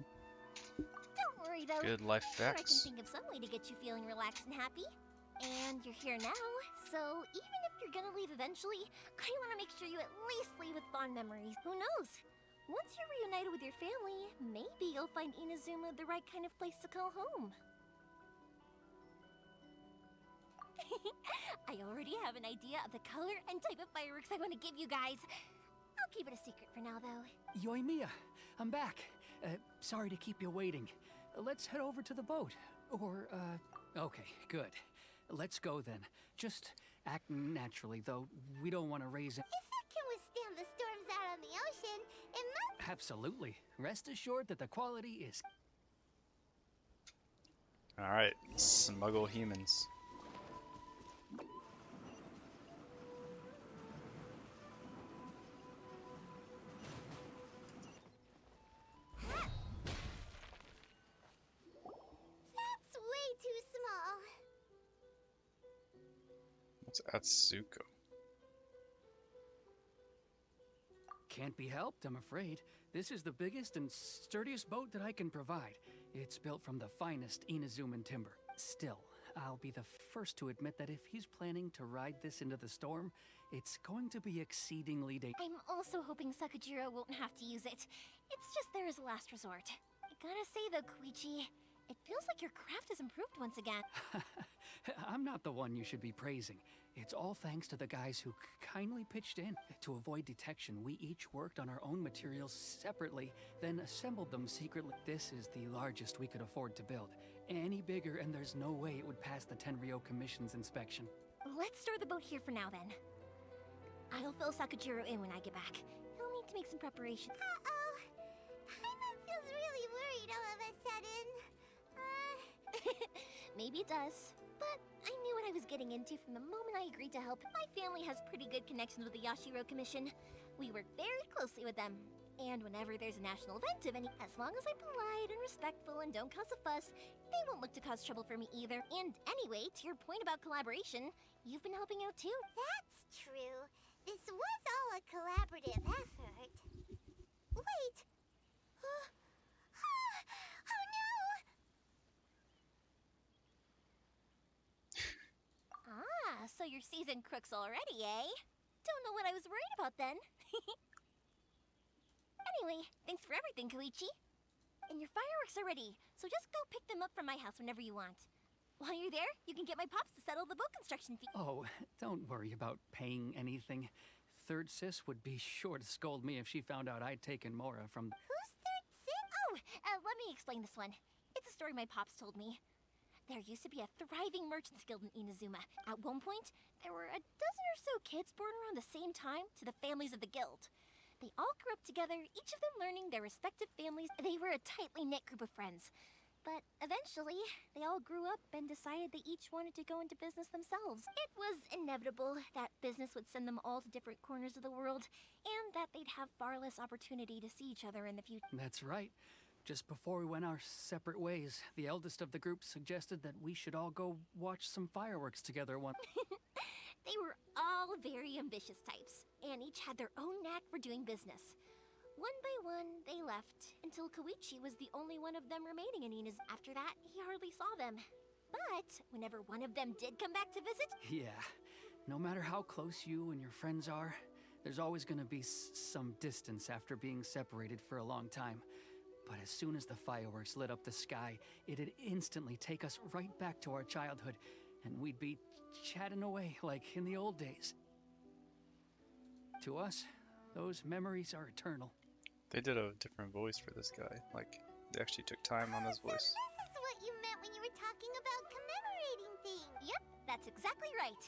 S5: Don't worry, though.
S3: Good life
S5: Sure, I can
S3: facts.
S5: think of some way to get you feeling relaxed and happy. And you're here now, so even if you're gonna leave eventually, I want to make sure you at least leave with fond memories. Who knows? Once you're reunited with your family, maybe you'll find Inazuma the right kind of place to call home. I already have an idea of the color and type of fireworks I want to give you guys. I'll keep it a secret for now, though.
S8: Yoimiya, I'm back. Sorry to keep you waiting. Let's head over to the boat. Or, okay, good. Let's go then. Just act naturally, though. We don't want to raise it.
S2: If it can withstand the storms out on the ocean, it must...
S8: Absolutely. Rest assured that the quality is...
S3: Alright, smuggle humans.
S2: That's way too small.
S3: What's Atsuko?
S8: Can't be helped, I'm afraid. This is the biggest and sturdiest boat that I can provide. It's built from the finest Inazuman timber. Still, I'll be the first to admit that if he's planning to ride this into the storm, it's going to be exceedingly dangerous.
S5: I'm also hoping Sakajiro won't have to use it. It's just there as a last resort. I gotta say though, Koichi, it feels like your craft has improved once again.
S8: I'm not the one you should be praising. It's all thanks to the guys who kindly pitched in. To avoid detection, we each worked on our own materials separately, then assembled them secretly. This is the largest we could afford to build. Any bigger and there's no way it would pass the Tenryou Commission's inspection.
S5: Let's store the boat here for now then. I'll fill Sakajiro in when I get back. He'll need to make some preparation.
S2: Uh-oh. Paimon feels really worried all of a sudden.
S5: Maybe it does. But I knew what I was getting into from the moment I agreed to help. My family has pretty good connections with the Yashiro Commission. We work very closely with them. And whenever there's a national event of any, as long as I'm polite and respectful and don't cause a fuss, they won't look to cause trouble for me either. And anyway, to your point about collaboration, you've been helping out too.
S2: That's true. This was all a collaborative effort. Wait! Oh no!
S5: Ah, so you're seasoned crooks already, eh? Don't know what I was worried about then. Anyway, thanks for everything, Koichi. And your fireworks are ready, so just go pick them up from my house whenever you want. While you're there, you can get my pops to settle the boat construction fee.
S8: Oh, don't worry about paying anything. Third Sis would be sure to scold me if she found out I'd taken Mora from...
S2: Who's Third Sis?
S5: Oh, let me explain this one. It's a story my pops told me. There used to be a thriving merchants guild in Inazuma. At one point, there were a dozen or so kids born around the same time to the families of the guild. They all grew up together, each of them learning their respective families. They were a tightly knit group of friends. But eventually, they all grew up and decided they each wanted to go into business themselves. It was inevitable that business would send them all to different corners of the world, and that they'd have far less opportunity to see each other in the future.
S8: That's right. Just before we went our separate ways, the eldest of the group suggested that we should all go watch some fireworks together one...
S5: They were all very ambitious types, and each had their own knack for doing business. One by one, they left, until Koichi was the only one of them remaining in Ina's. After that, he hardly saw them. But whenever one of them did come back to visit...
S8: Yeah, no matter how close you and your friends are, there's always gonna be some distance after being separated for a long time. But as soon as the fireworks lit up the sky, it'd instantly take us right back to our childhood, and we'd be chatting away like in the old days. To us, those memories are eternal.
S3: They did a different voice for this guy. Like, they actually took time on his voice.
S2: So this is what you meant when you were talking about commemorating things.
S5: Yep, that's exactly right.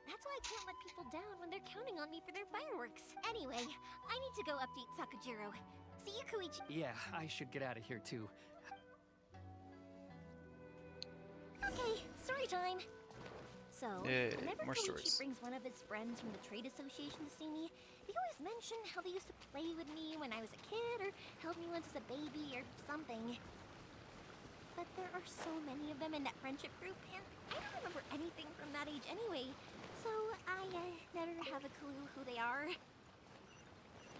S5: That's why I can't let people down when they're counting on me for their fireworks. Anyway, I need to go update Sakajiro. See you, Koichi.
S8: Yeah, I should get out of here too.
S5: Okay, story time. So,
S3: Yay,
S5: whenever
S3: more
S5: Koichi
S3: stories.
S5: brings one of his friends from the trade association to see me, they always mention how they used to play with me when I was a kid, or held me once as a baby, or something. But there are so many of them in that friendship group, and I don't remember anything from that age anyway, so I never have a clue who they are.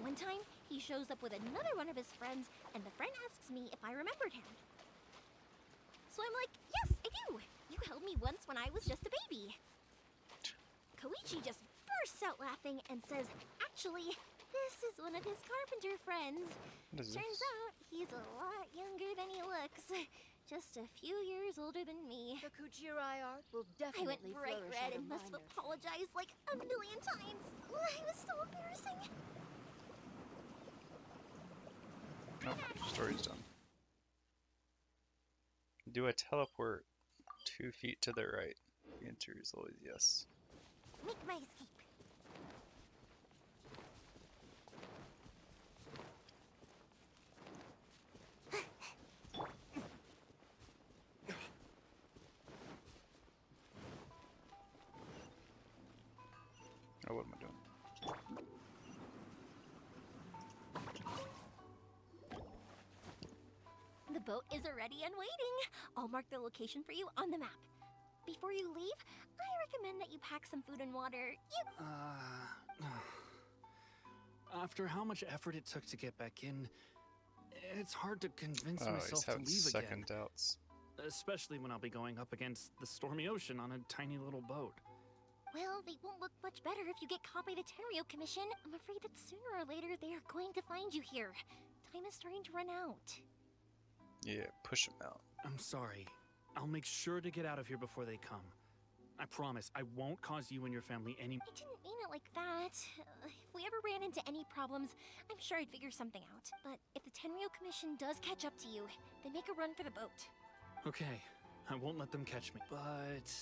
S5: One time, he shows up with another one of his friends, and the friend asks me if I remembered him. So I'm like, yes, I do! You held me once when I was just a baby. Koichi just bursts out laughing and says, actually, this is one of his carpenter friends.
S3: What is
S5: Turns
S3: this?
S5: out he's a lot younger than he looks. Just a few years older than me.
S4: The Kujirai art will
S5: I went
S4: definitely
S5: bright
S4: flourish
S5: red
S4: under
S5: and must
S4: my
S5: have apologized like a million times. It was so embarrassing.
S3: Nope, story's done. Do a teleport 2 feet to the right. The answer is always yes.
S5: Make my escape.
S3: Oh, what am I doing?
S5: The boat is ready and waiting. I'll mark the location for you on the map. Before you leave, I recommend that you pack some food and water.
S7: After how much effort it took to get back in, it's hard to convince
S3: Oh,
S7: myself
S3: he's
S7: to
S3: having
S7: leave
S3: second
S7: again.
S3: doubts.
S7: Especially when I'll be going up against the stormy ocean on a tiny little boat.
S5: Well, they won't look much better if you get caught by the Tenryo Commission. I'm afraid that sooner or later they are going to find you here. Time is starting to run out.
S3: Yeah, push him out.
S7: I'm sorry. I'll make sure to get out of here before they come. I promise, I won't cause you and your family any...
S5: I didn't mean it like that. If we ever ran into any problems, I'm sure I'd figure something out. But if the Tenryo Commission does catch up to you, then make a run for the boat.
S7: Okay, I won't let them catch me. But...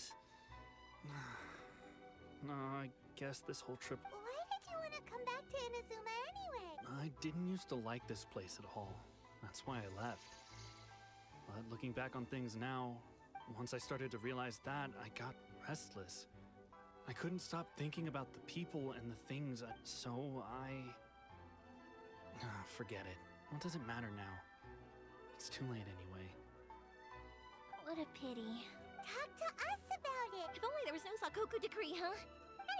S7: no, I guess this whole trip...
S2: Why did you want to come back to Inazuma anyway?
S7: I didn't used to like this place at all. That's why I left. But looking back on things now, once I started to realize that, I got restless. I couldn't stop thinking about the people and the things, so Forget it. What does it matter now? It's too late anyway.
S5: What a pity.
S2: Talk to us about it.
S5: If only there was no Sakoku decree, huh?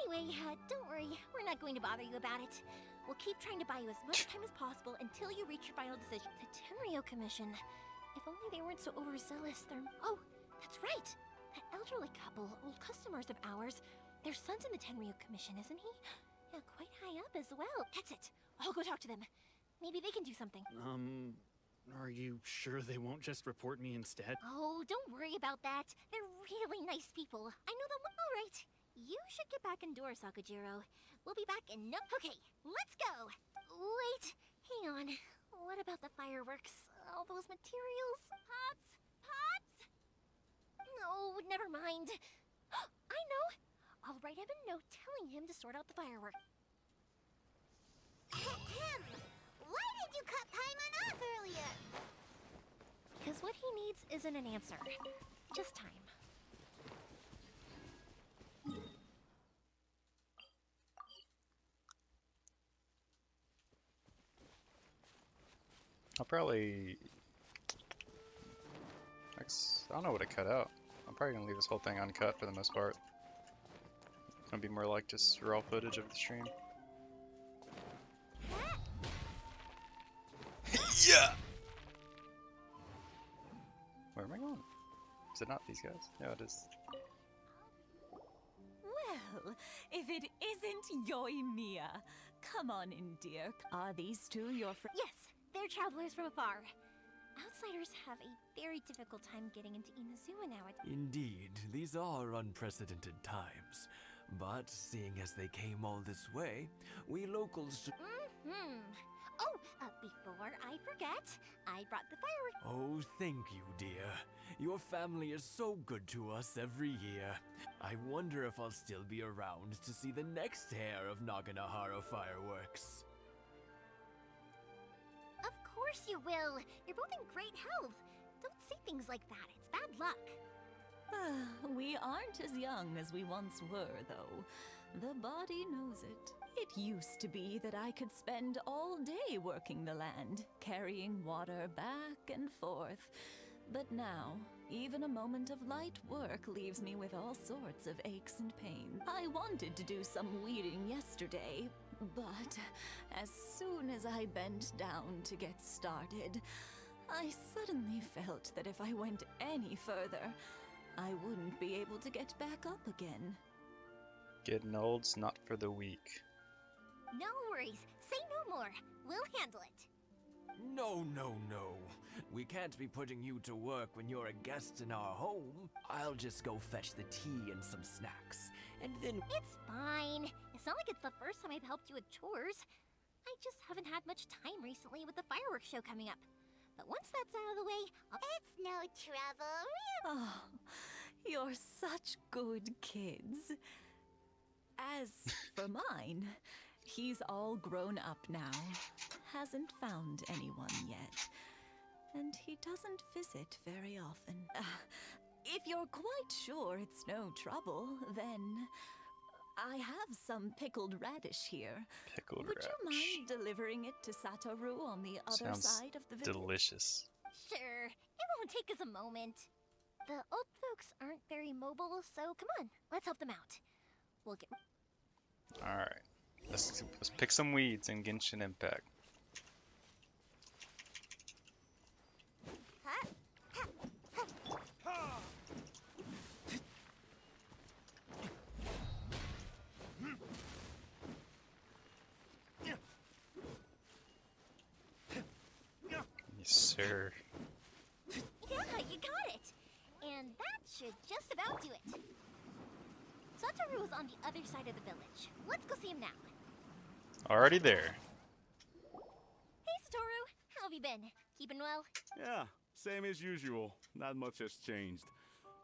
S5: Anyway, don't worry. We're not going to bother you about it. We'll keep trying to buy you as much time as possible until you reach your final decision. The Tenryo Commission. If only they weren't so overzealous, Oh, that's right! That elderly couple, old customers of ours. Their son's in the Tenryo Commission, isn't he? Yeah, quite high up as well. That's it. I'll go talk to them. Maybe they can do something.
S7: Are you sure they won't just report me instead?
S5: Oh, don't worry about that. They're really nice people. I know them. All right. You should get back indoors, Sakajiro. We'll be back in no— Okay, let's go! Wait, hang on. What about the fireworks? All those materials? Pots? Pots? No, never mind. I know! I'll write him a note telling him to sort out the fireworks.
S2: Ahem. Why did you cut Paimon off earlier?
S5: Because what he needs isn't an answer. Just time.
S3: I'll probably... I don't know what to cut out. I'm probably gonna leave this whole thing uncut for the most part. It's gonna be more like just raw footage of the stream. Yeah! Where am I going? Is it not these guys? Yeah, it is.
S12: Well, if it isn't Yoimiya. Come on in, dear. Are these two your friends?
S5: Yes, they're travelers from afar. Outsiders have a very difficult time getting into Inazuma nowadays.
S13: Indeed, these are unprecedented times. But seeing as they came all this way, we locals...
S5: Oh, before I forget, I brought the fireworks.
S13: Oh, thank you, dear. Your family is so good to us every year. I wonder if I'll still be around to see the next hair of Naganohara fireworks.
S5: Of course you will. You're both in great health. Don't say things like that. It's bad luck.
S12: We aren't as young as we once were, though. The body knows it. It used to be that I could spend all day working the land, carrying water back and forth. But now, even a moment of light work leaves me with all sorts of aches and pains. I wanted to do some weeding yesterday, but as soon as I bent down to get started, I suddenly felt that if I went any further, I wouldn't be able to get back up again.
S3: Getting old's not for the weak.
S5: No worries. Say no more. We'll handle it.
S13: No, no, no. We can't be putting you to work when you're a guest in our home. I'll just go fetch the tea and some snacks, and then...
S5: It's fine. It's not like it's the first time I've helped you with chores. I just haven't had much time recently with the fireworks show coming up. But once that's out of the way,
S2: It's no trouble.
S12: Oh, you're such good kids. As for mine, he's all grown up now, hasn't found anyone yet, and he doesn't visit very often. If you're quite sure it's no trouble, then I have some pickled radish here.
S3: Pickled
S12: Would
S3: radish.
S12: you mind delivering it to Satoru on the other
S3: Sounds
S12: side of the village?
S3: delicious.
S5: sure, it won't take us a moment. The old folks aren't very mobile, so come on, let's help them out. We'll get...
S3: Alright. Let's pick some weeds in Genshin Impact. Yes, sir.
S5: Yeah, you got it! And that should just about do it. Satoru is on the other side of the village. Let's go see him now.
S3: Already there.
S5: Hey, Satoru! How have you been? Keeping well?
S14: Yeah, same as usual. Not much has changed.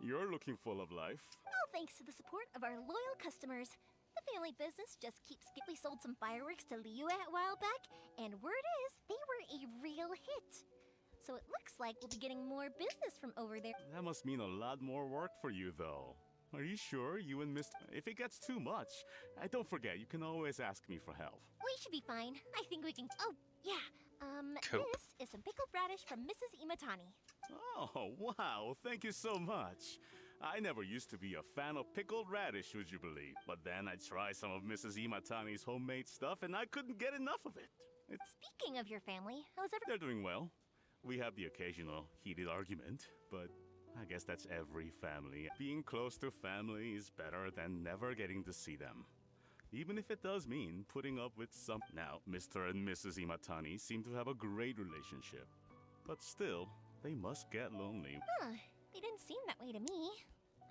S14: You're looking full of life.
S5: All thanks to the support of our loyal customers. The family business just keeps getting... We sold some fireworks to Liyue a while back, and word is, they were a real hit. So it looks like we'll be getting more business from over there.
S14: That must mean a lot more work for you, though. Are you sure you and Mr. If it gets too much, don't forget, you can always ask me for help.
S5: We should be fine. I think we can. Oh, yeah.
S3: Cool.
S5: This is some pickled radish from Mrs. Imatani.
S14: Oh, wow, thank you so much. I never used to be a fan of pickled radish, would you believe? But then I tried some of Mrs. Imatani's homemade stuff and I couldn't get enough of it.
S5: Speaking of your family, how's
S14: They're doing well. We have the occasional heated argument, but I guess that's every family. Being close to family is better than never getting to see them. Even if it does mean putting up with some... Now, Mr. and Mrs. Imatani seem to have a great relationship. But still, they must get lonely.
S5: Huh. They didn't seem that way to me.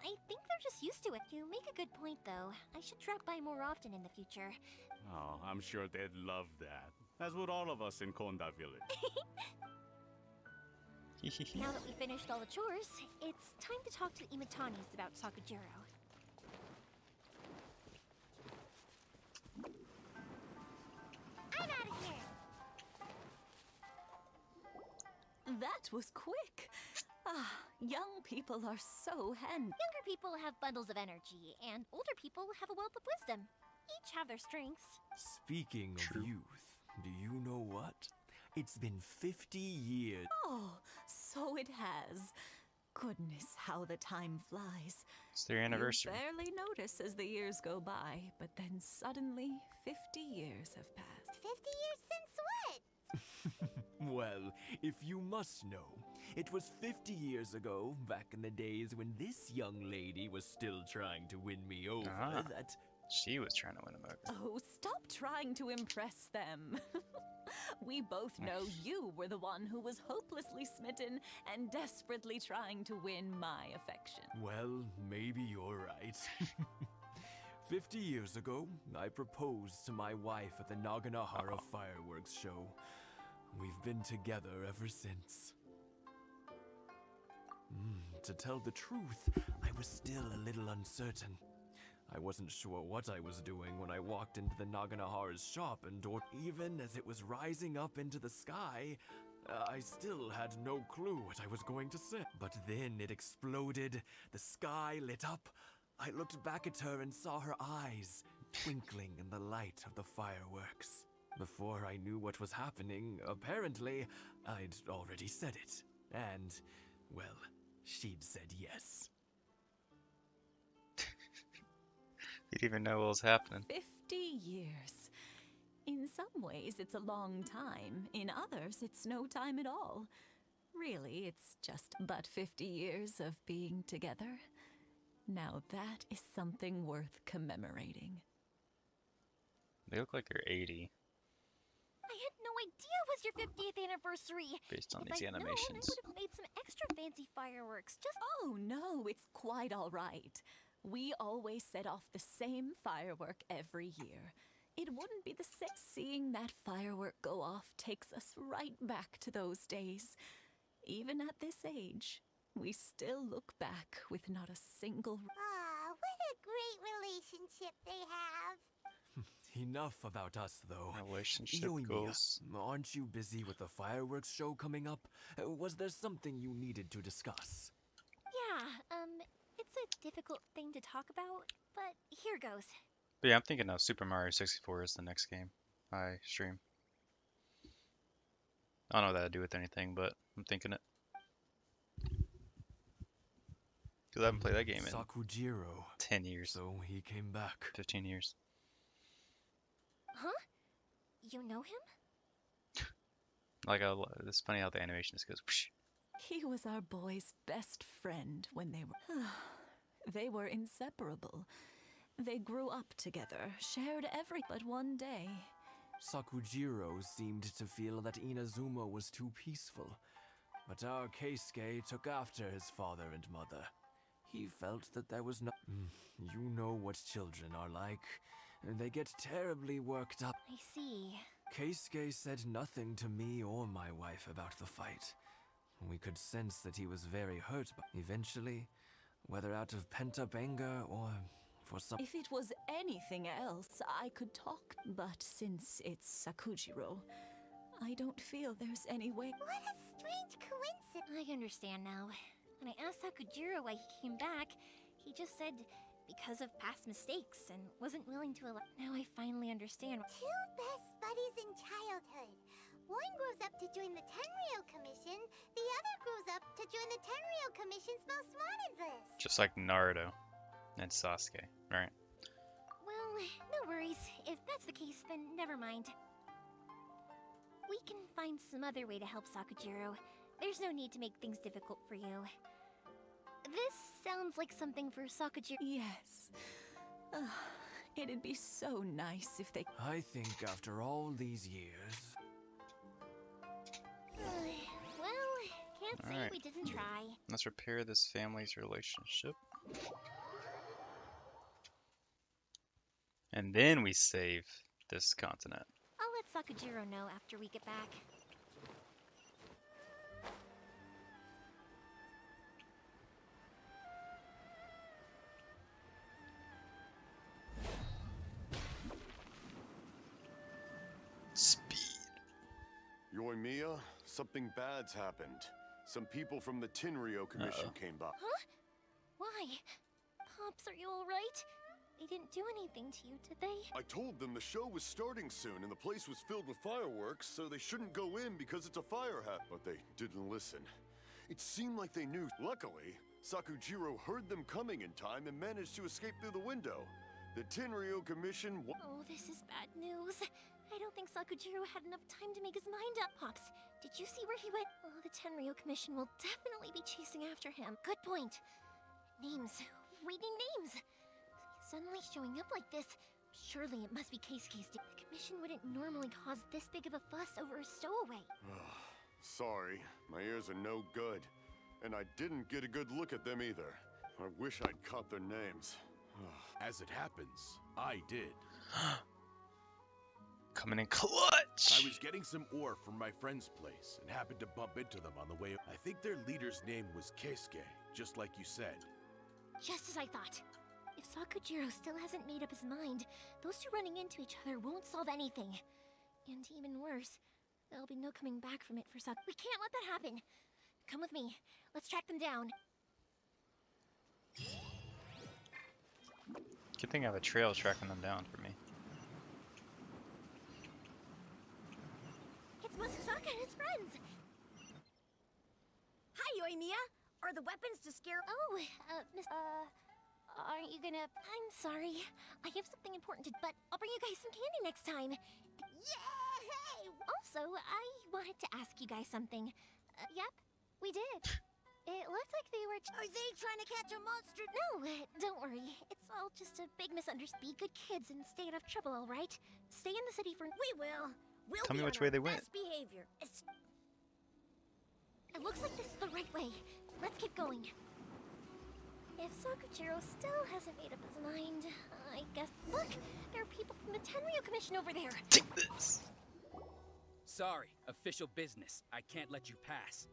S5: I think they're just used to it. You make a good point, though. I should drop by more often in the future.
S14: Oh, I'm sure they'd love that. As would all of us in Konda Village.
S5: Now that we finished all the chores, it's time to talk to the Imatanis about Sakujiro.
S2: I'm out of here.
S12: That was quick. Ah, young people are so handy.
S5: Younger people have bundles of energy, and older people have a wealth of wisdom. Each have their strengths.
S13: Speaking of youth, do you know what? It's been 50 years.
S12: Oh, so it has. Goodness, how the time flies.
S3: It's their anniversary.
S12: You barely notice as the years go by, but then suddenly 50 years have passed.
S2: 50 years since what?
S13: Well, if you must know, it was 50 years ago, back in the days when this young lady was still trying to win me over, that...
S3: She was trying to win him over.
S12: Oh, stop trying to impress them. We both know you were the one who was hopelessly smitten and desperately trying to win my affection.
S13: Well, maybe you're right. 50 years ago, I proposed to my wife at the Naganohara Fireworks show. We've been together ever since. To tell the truth, I was still a little uncertain. I wasn't sure what I was doing when I walked into the Naganohara's shop and even as it was rising up into the sky, I still had no clue what I was going to say. But then it exploded, the sky lit up. I looked back at her and saw her eyes twinkling in the light of the fireworks. Before I knew what was happening, apparently, I'd already said it. And, well, she'd said yes.
S3: You didn't even know what was happening.
S12: 50 years. In some ways, it's a long time. In others, it's no time at all. Really, it's just but 50 years of being together. Now that is something worth commemorating.
S3: They look like they're 80
S5: I had no idea it was your 50th anniversary.
S3: based on
S5: If
S3: these
S5: I'd known,
S3: animations.
S5: I would have made some extra fancy fireworks. Just
S12: Oh no, it's quite all right. We always set off the same firework every year. It wouldn't be the same. Seeing that firework go off takes us right back to those days. Even at this age, we still look back with not a single...
S2: Ah, what a great relationship they have.
S13: Enough about us, though.
S3: Relationship
S13: Yoimiya,
S3: goals.
S13: aren't you busy with the fireworks show coming up? Was there something you needed to discuss?
S5: yeah, it's a difficult thing to talk about, but here goes.
S3: But yeah, I'm thinking of Super Mario 64 is the next game I stream. I don't know what that to do with anything, but I'm thinking it. Because I haven't played that game in
S13: Sakujiro.
S3: 10 years.
S13: So he came back.
S3: 15 years.
S5: Huh? You know him?
S3: Like, it's funny how the animation just goes whoosh.
S12: He was our boy's best friend when they were... They were inseparable. They grew up together, shared every... But one day...
S13: Sakujiro seemed to feel that Inazuma was too peaceful. But our Keisuke took after his father and mother. He felt that there was no... You know what children are like. They get terribly worked up.
S5: I see.
S13: Keisuke said nothing to me or my wife about the fight. We could sense that he was very hurt, but eventually, whether out of pent-up anger or for some...
S12: If it was anything else, I could talk. But since it's Sakujiro, I don't feel there's any way...
S2: What a strange coincidence.
S5: I understand now. When I asked Sakujiro why he came back, He just said because of past mistakes and wasn't willing to allow. Now I finally understand.
S2: Two best buddies in childhood. One grows up to join the Tenryou Commission, the other grows up to join the Tenryou Commission's most wanted list.
S3: Just like Naruto and Sasuke, right?
S5: Well, no worries. If that's the case, then never mind. We can find some other way to help Sakujiro. There's no need to make things difficult for you. This sounds like something for Sakujiro.
S12: Yes. It'd be so nice if they...
S13: I think after all these years...
S5: Well, can't say
S3: Alright.
S5: we didn't try.
S3: Let's repair this family's relationship. And then we save this continent.
S5: I'll let Sakujiro know after we get back.
S3: Speed.
S6: Yoimiya, something bad's happened. Some people from the Tenryou Commission came by.
S5: Huh? Why? Pops, are you alright? They didn't do anything to you, did they?
S6: I told them the show was starting soon and the place was filled with fireworks, so they shouldn't go in because it's a fire hat. But they didn't listen. It seemed like they knew. Luckily, Sakujiro heard them coming in time and managed to escape through the window. The Tenryou Commission...
S5: Oh, this is bad news. I don't think Sakujiro had enough time to make his mind up. Pops, did you see where he went? Oh, the Tenryou Commission will definitely be chasing after him. Good point. Names. We need names. Suddenly showing up like this. Surely it must be Keisuke's. The Commission wouldn't normally cause this big of a fuss over a stowaway.
S6: Sorry, my ears are no good. And I didn't get a good look at them either. I wish I'd caught their names.
S9: As it happens, I did.
S3: Coming in clutch!
S9: I was getting some ore from my friend's place and happened to bump into them on the way. I think their leader's name was Keisuke, just like you said.
S5: Just as I thought. If Sakujiro still hasn't made up his mind, those two running into each other won't solve anything. And even worse, there'll be no coming back from it for We can't let that happen! Come with me. Let's track them down.
S3: Good thing I have a trail tracking them down for me.
S5: It's Matsusaka and his friends!
S4: Hi, Yoimiya! Are the weapons to scare—
S5: Oh, Miss... aren't you gonna... I'm sorry. I have something important to... But I'll bring you guys some candy next time.
S4: Yay!
S5: Also, I wanted to ask you guys something. Yep, we did. It looked like they were...
S4: Are they trying to catch a monster?
S5: No, don't worry. It's all just a big misunderstanding. Be good kids and stay out of trouble, all right? Stay in the city for...
S4: We will. We'll
S3: Tell
S4: be
S3: me which
S4: on
S3: way
S4: our
S3: they went.
S4: best behavior.
S5: It looks like this is the right way. Let's keep going. If Sakujiro still hasn't made up his mind, I guess... Look! There are people from the Tenryou Commission over there!
S3: Take this!
S15: Sorry, official business. I can't let you pass.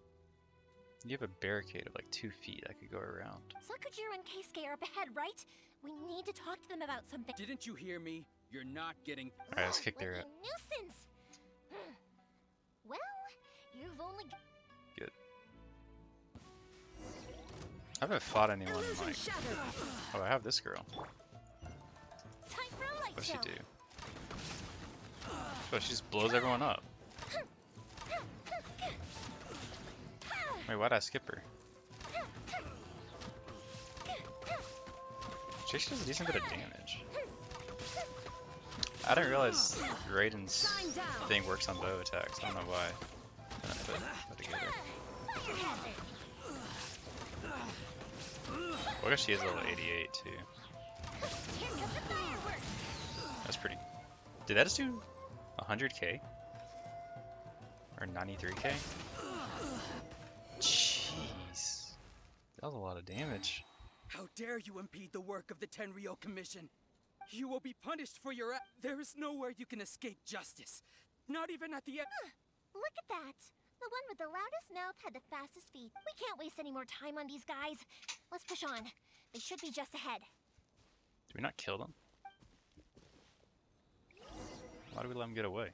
S3: You have a barricade of like 2 feet I could go around.
S5: Sakujiro and Keisuke are up ahead, right? We need to talk to them about something.
S15: Didn't you hear me? You're not getting...
S3: Alright, let's kick their...
S5: What a nuisance! Well, you've only...
S3: Good. I haven't fought anyone like... Oh, I have this girl.
S5: Time for a light
S3: What's she
S5: show.
S3: do? Oh, she just blows everyone up. Wait, why'd I skip her? She actually does a decent bit of damage. I didn't realize Raiden's thing works on bow attacks. I don't know why. Put together. Well, I guess she is level 88 too. That's pretty. Did that just do 100k? Or 93k? Jeez. That was a lot of damage.
S15: How dare you impede the work of the Tenryou Commission? You will be punished for your There is nowhere you can escape justice. Not even at the end.
S5: Look at that! The one with the loudest mouth had the fastest feet. We can't waste any more time on these guys. Let's push on. They should be just ahead.
S3: Did we not kill them? Why do we let them get away?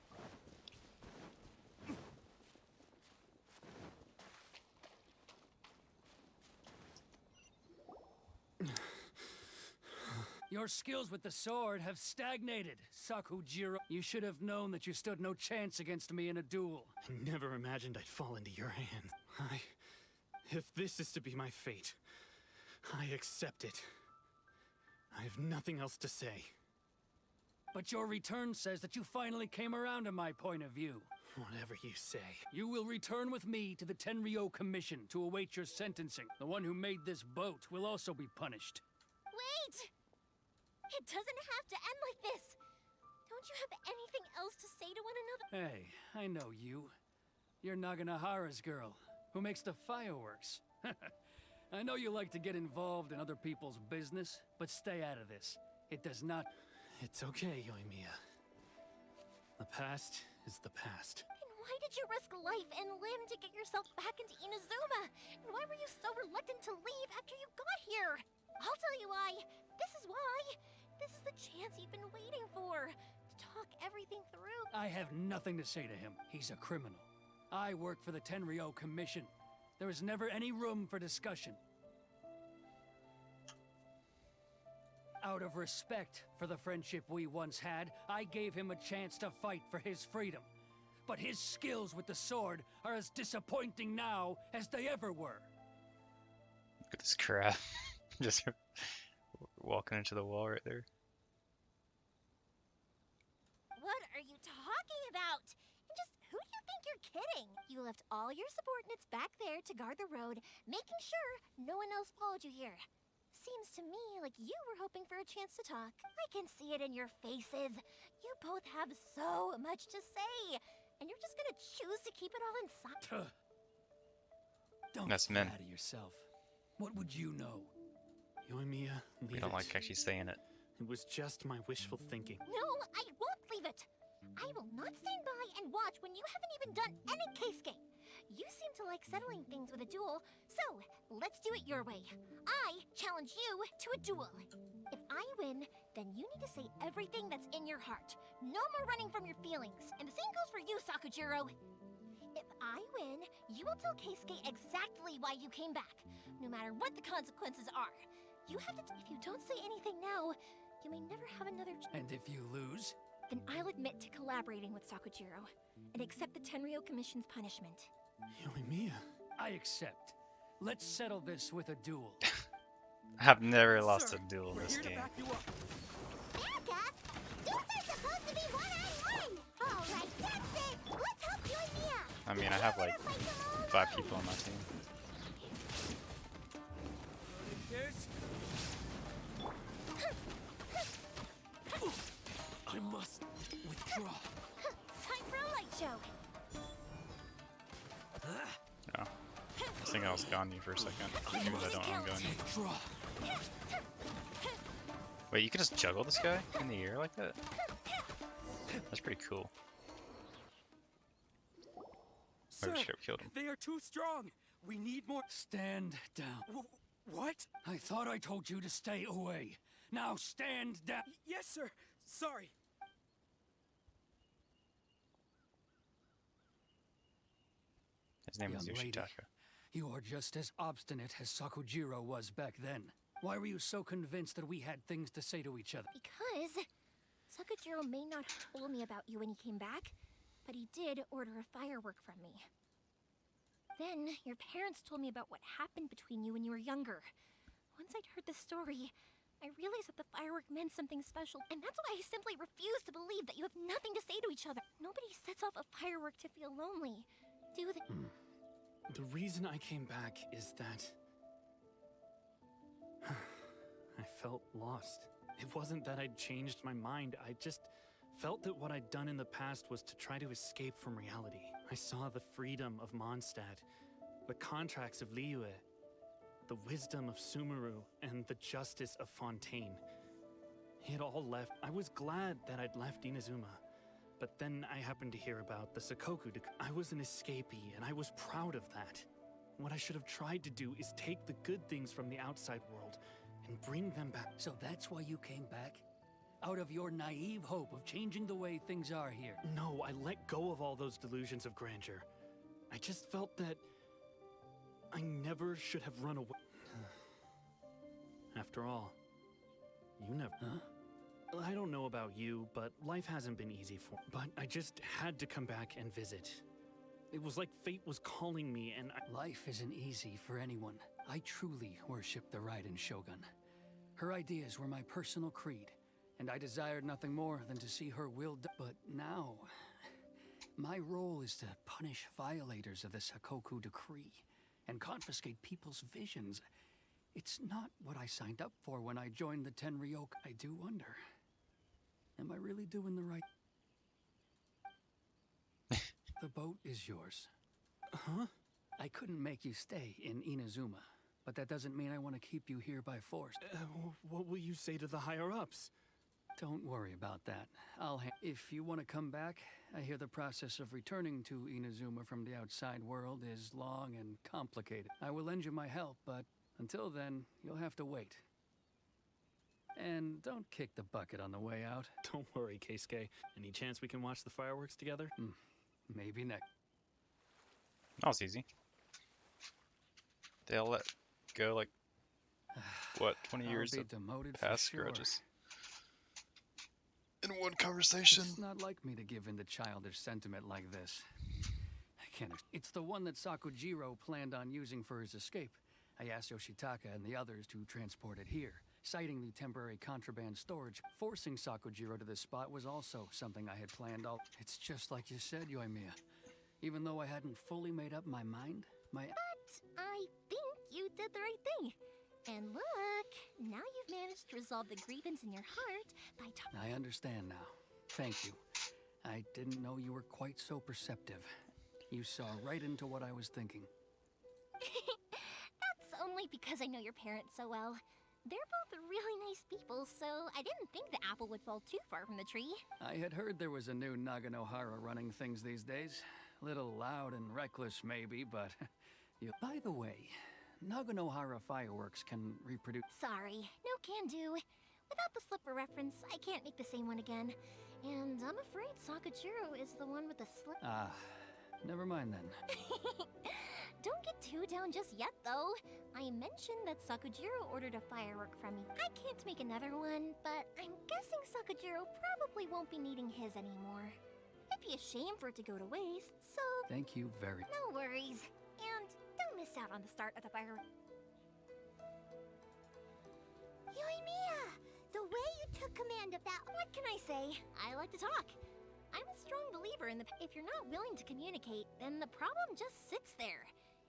S8: Your skills with the sword have stagnated, Sakujiro. You should have known that you stood no chance against me in a duel.
S7: I never imagined I'd fall into your hands. If this is to be my fate, I accept it. I have nothing else to say.
S8: But your return says that you finally came around to my point of view.
S7: Whatever you say.
S8: You will return with me to the Tenryo Commission to await your sentencing. The one who made this boat will also be punished.
S5: Wait! It doesn't have to end like this! Don't you have anything else to say to one another?
S8: Hey, I know you. You're Naganahara's girl, who makes the fireworks. I know you like to get involved in other people's business, but stay out of this. It does not...
S7: It's okay, Yoimiya. The past is the past.
S5: And why did you risk life and limb to get yourself back into Inazuma? And why were you so reluctant to leave after you got here? I'll tell you why. This is why. This is the chance you've been waiting for. To talk everything through.
S8: I have nothing to say to him. He's a criminal. I work for the Tenryo Commission. There is never any room for discussion. Out of respect for the friendship we once had, I gave him a chance to fight for his freedom. But his skills with the sword are as disappointing now as they ever were.
S3: Look at this crap. Just walking into the wall right there.
S5: What are you talking about? And just who do you think you're kidding? You left all your subordinates back there to guard the road, making sure no one else followed you here. Seems to me like you were hoping for a chance to talk. I can see it in your faces. You both have so much to say, and you're just gonna choose to keep it all inside.
S8: Don't
S3: That's men.
S8: flatter yourself. What would you know?
S7: Yoimiya, leave
S3: We don't
S7: it.
S3: like actually saying it.
S7: It was just my wishful thinking.
S5: No, I won't leave it. I will not stand by and watch when you haven't even done any case game. You seem to like settling things with a duel, so let's do it your way. I challenge you to a duel. If I win, then you need to say everything that's in your heart. No more running from your feelings. And the same goes for you, Sakujiro. If I win, you will tell Keisuke exactly why you came back, no matter what the consequences are. You have to... If you don't say anything now, you may never have another...
S8: And if you lose?
S5: Then I'll admit to collaborating with Sakujiro and accept the Tenryo Commission's punishment.
S7: Yoimiya.
S8: I accept. Let's settle this with a duel.
S3: I've never lost a duel in this game.
S2: Becca, duels are supposed to be one-on-one. All right, that's it. Let's help Yoimiya.
S3: I mean, I have like 5 people on my team.
S15: I must withdraw.
S5: Time for a light show.
S3: No. I was thinking I was Ganyu for a second. Even though I don't own Ganyu. Wait, you can just juggle this guy in the air like that? That's pretty cool.
S15: Sir,
S3: I just killed him.
S15: they are too strong. We need more.
S8: Stand down.
S15: What?
S8: I thought I told you to stay away. Now stand down.
S15: Yes, sir. Sorry.
S3: His name is
S8: Young lady,
S3: Yoshitaka.
S8: you are just as obstinate as Sakujiro was back then. Why were you so convinced that we had things to say to each other?
S5: Because Sakujiro may not have told me about you when he came back, but he did order a firework from me. Then your parents told me about what happened between you when you were younger. Once I'd heard the story, I realized that the firework meant something special, and that's why I simply refuse to believe that you have nothing to say to each other. Nobody sets off a firework to feel lonely, do they?
S7: The reason I came back is that... I felt lost. It wasn't that I'd changed my mind, I just felt that what I'd done in the past was to try to escape from reality. I saw the freedom of Mondstadt, the contracts of Liyue, the wisdom of Sumeru, and the justice of Fontaine. It all left. I was glad that I'd left Inazuma, but then I happened to hear about the Sakoku. I was an escapee, and I was proud of that. What I should have tried to do is take the good things from the outside world and bring them back.
S8: So that's why you came back? Out of your naive hope of changing the way things are here?
S7: No, I let go of all those delusions of grandeur. I just felt that I never should have run away. After all, You never. Huh? I don't know about you, but life hasn't been easy for. But I just had to come back and visit. It was like fate was calling me, and
S8: Life isn't easy for anyone. I truly worship the Raiden Shogun. Her ideas were my personal creed, and I desired nothing more than to see her will done. But now, my role is to punish violators of the Sakoku decree and confiscate people's visions. It's not what I signed up for when I joined the Tenryok. I do wonder, am I really doing the right? The boat is yours.
S7: Huh?
S8: I couldn't make you stay in Inazuma, but that doesn't mean I want to keep you here by force.
S7: What will you say to the higher-ups?
S8: Don't worry about that. If you want to come back, I hear the process of returning to Inazuma from the outside world is long and complicated. I will lend you my help, but until then, you'll have to wait. And don't kick the bucket on the way out.
S7: Don't worry, Keisuke. Any chance we can watch the fireworks together?
S8: Maybe next.
S3: That was easy. They'll let go like, what, 20 years
S8: I'll
S3: of
S8: be demoted
S3: past
S8: for sure.
S3: grudges. In one conversation.
S8: It's not like me to give in to childish sentiment like this. I can't. It's the one that Sakujiro planned on using for his escape. I asked Yoshitaka and the others to transport it here, citing the temporary contraband storage. Forcing Sakujiro to this spot was also something I had planned all. It's just like you said, Yoimiya. Even though I hadn't fully made up my mind,
S5: But I think you did the right thing. And look, now you've managed to resolve the grievance in your heart by
S8: I understand now. Thank you. I didn't know you were quite so perceptive. You saw right into what I was thinking.
S5: That's only because I know your parents so well. They're both really nice people, so I didn't think the apple would fall too far from the tree.
S8: I had heard there was a new Naganohara running things these days. Little loud and reckless, maybe, but... By the way, Naganohara Fireworks can reproduce...
S5: Sorry, no can do. Without the slipper reference, I can't make the same one again. And I'm afraid Sakujiro is the one with the slip...
S8: Ah, never mind then.
S5: Don't get too down just yet, though. I mentioned that Sakujiro ordered a firework from me. I can't make another one, but I'm guessing Sakujiro probably won't be needing his anymore. It'd be a shame for it to go to waste, so...
S8: Thank you very...
S5: No worries. And don't miss out on the start of the firework.
S2: Yoimiya! The way you took command of that...
S5: What can I say? I like to talk. I'm a strong believer in the... If you're not willing to communicate, then the problem just sits there.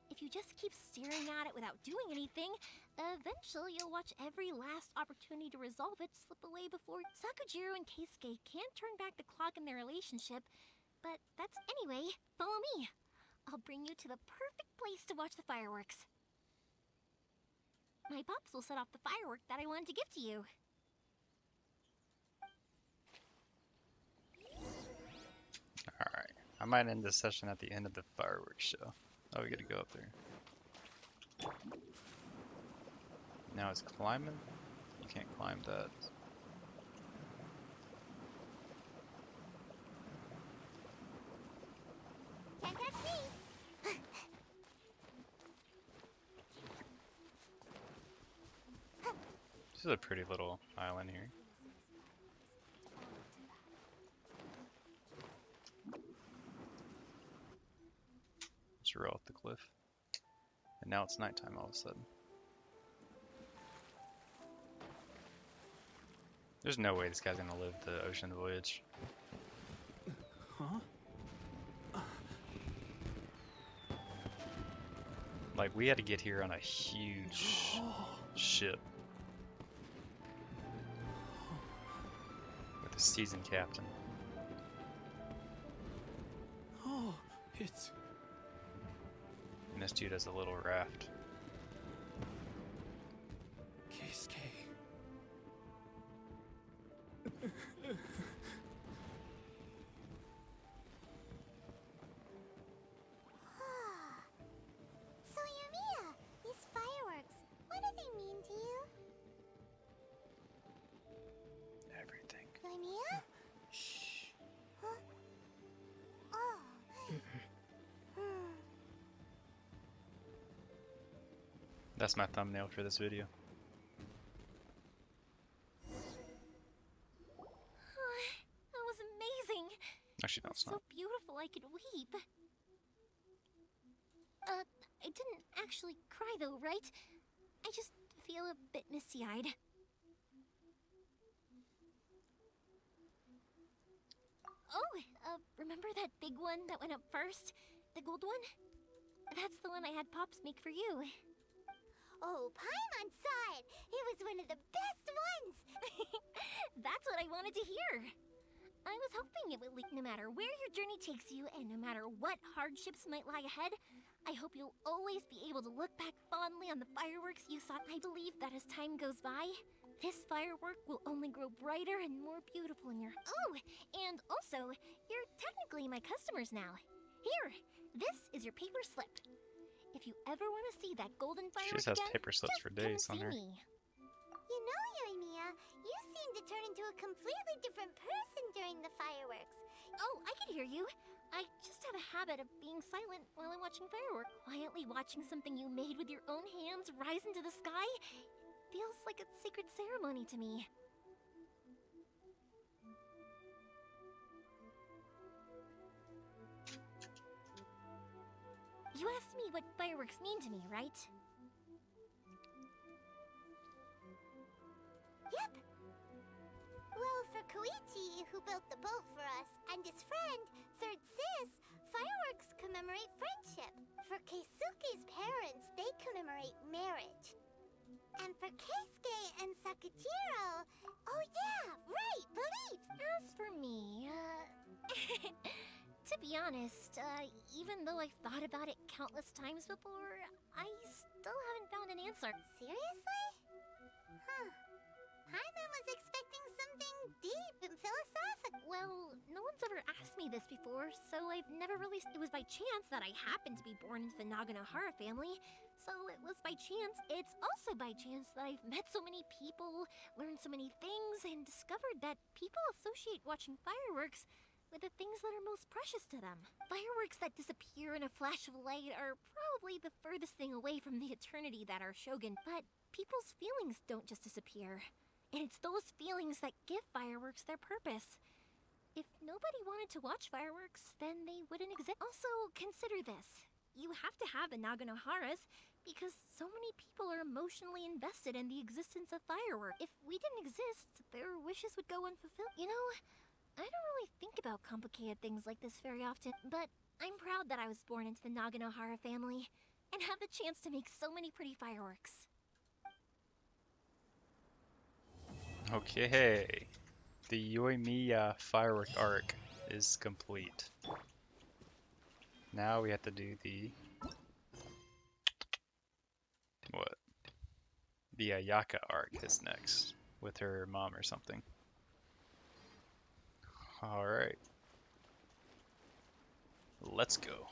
S5: If you just keep staring at it without doing anything, eventually you'll watch every last opportunity to resolve it slip away before... Sakujiro and Keisuke can't turn back the clock in their relationship, but that's... Anyway, follow me. I'll bring you to the perfect place to watch the fireworks. My pops will set off the firework that I wanted to give to you.
S3: Alright. I might end this session at the end of the fireworks show. Oh, we gotta go up there. Now it's climbing? You can't climb that.
S2: Can't catch me!
S3: This is a pretty little island here. Just roll off the cliff. And now it's nighttime all of a sudden. There's no way this guy's gonna live the ocean voyage.
S7: Huh?
S3: Like, we had to get here on a huge ship. With a seasoned captain.
S7: Oh, it's...
S3: And this dude has a little raft.
S7: Keisuke.
S2: So, Yoimiya, these fireworks, what do they mean to you?
S3: Everything.
S2: Yoimiya? Shh. Huh? Oh.
S3: That's my thumbnail for this video.
S5: I could weep. I didn't actually cry though, right? I just feel a bit misty-eyed. Oh, remember that big one that went up first? The gold one? That's the one I had Pops make for you.
S2: Oh, Paimon saw it! It was one of the best ones!
S5: That's what I wanted to hear. I was hoping it would leak no matter where your journey takes you and no matter what hardships might lie ahead. I hope you'll always be able to look back fondly on the fireworks you saw. I believe that as time goes by, this firework will only grow brighter and more beautiful in your... Oh, and also, you're technically my customers now. Here, this is your paper slip. If you ever want to see that golden
S3: She
S5: firework
S3: just has
S5: again,
S3: paper slips
S5: just
S3: for
S5: come
S3: days on
S5: see
S3: her.
S5: me.
S2: You know, Yoimiya, you seem to turn into a completely different person during the fireworks.
S5: Oh, I can hear you. I just have a habit of being silent while I'm watching fireworks. Quietly watching something you made with your own hands rise into the sky feels like a sacred ceremony to me. You asked me what fireworks mean to me, right?
S2: Yep. Well, for Koichi, who built the boat for us, and his friend, Third Sis, fireworks commemorate friendship. For Keisuke's parents, they commemorate marriage. And for Keisuke and Sakujiro, oh yeah, right, beliefs!
S5: As for me, to be honest, even though I've thought about it countless times before, I still haven't found an answer.
S2: Seriously? Huh. Paimon was expecting something deep and philosophical.
S5: Well, no one's ever asked me this before, so I've never really... It was by chance that I happened to be born into the Naganohara family, so it was by chance. It's also by chance that I've met so many people, learned so many things, and discovered that people associate watching fireworks with the things that are most precious to them. Fireworks that disappear in a flash of light are probably the furthest thing away from the eternity that are Shogun, but people's feelings don't just disappear. And it's those feelings that give fireworks their purpose. If nobody wanted to watch fireworks, then they wouldn't exist. Also, consider this. You have to have the Naganoharas because so many people are emotionally invested in the existence of fireworks. If we didn't exist, their wishes would go unfulfilled. You know, I don't really think about complicated things like this very often, but I'm proud that I was born into the Naganohara family and have the chance to make so many pretty fireworks.
S3: Okay, the Yoimiya firework arc is complete. Now we have to do the... what? The Ayaka arc is next, with her mom or something. Alright. Let's go.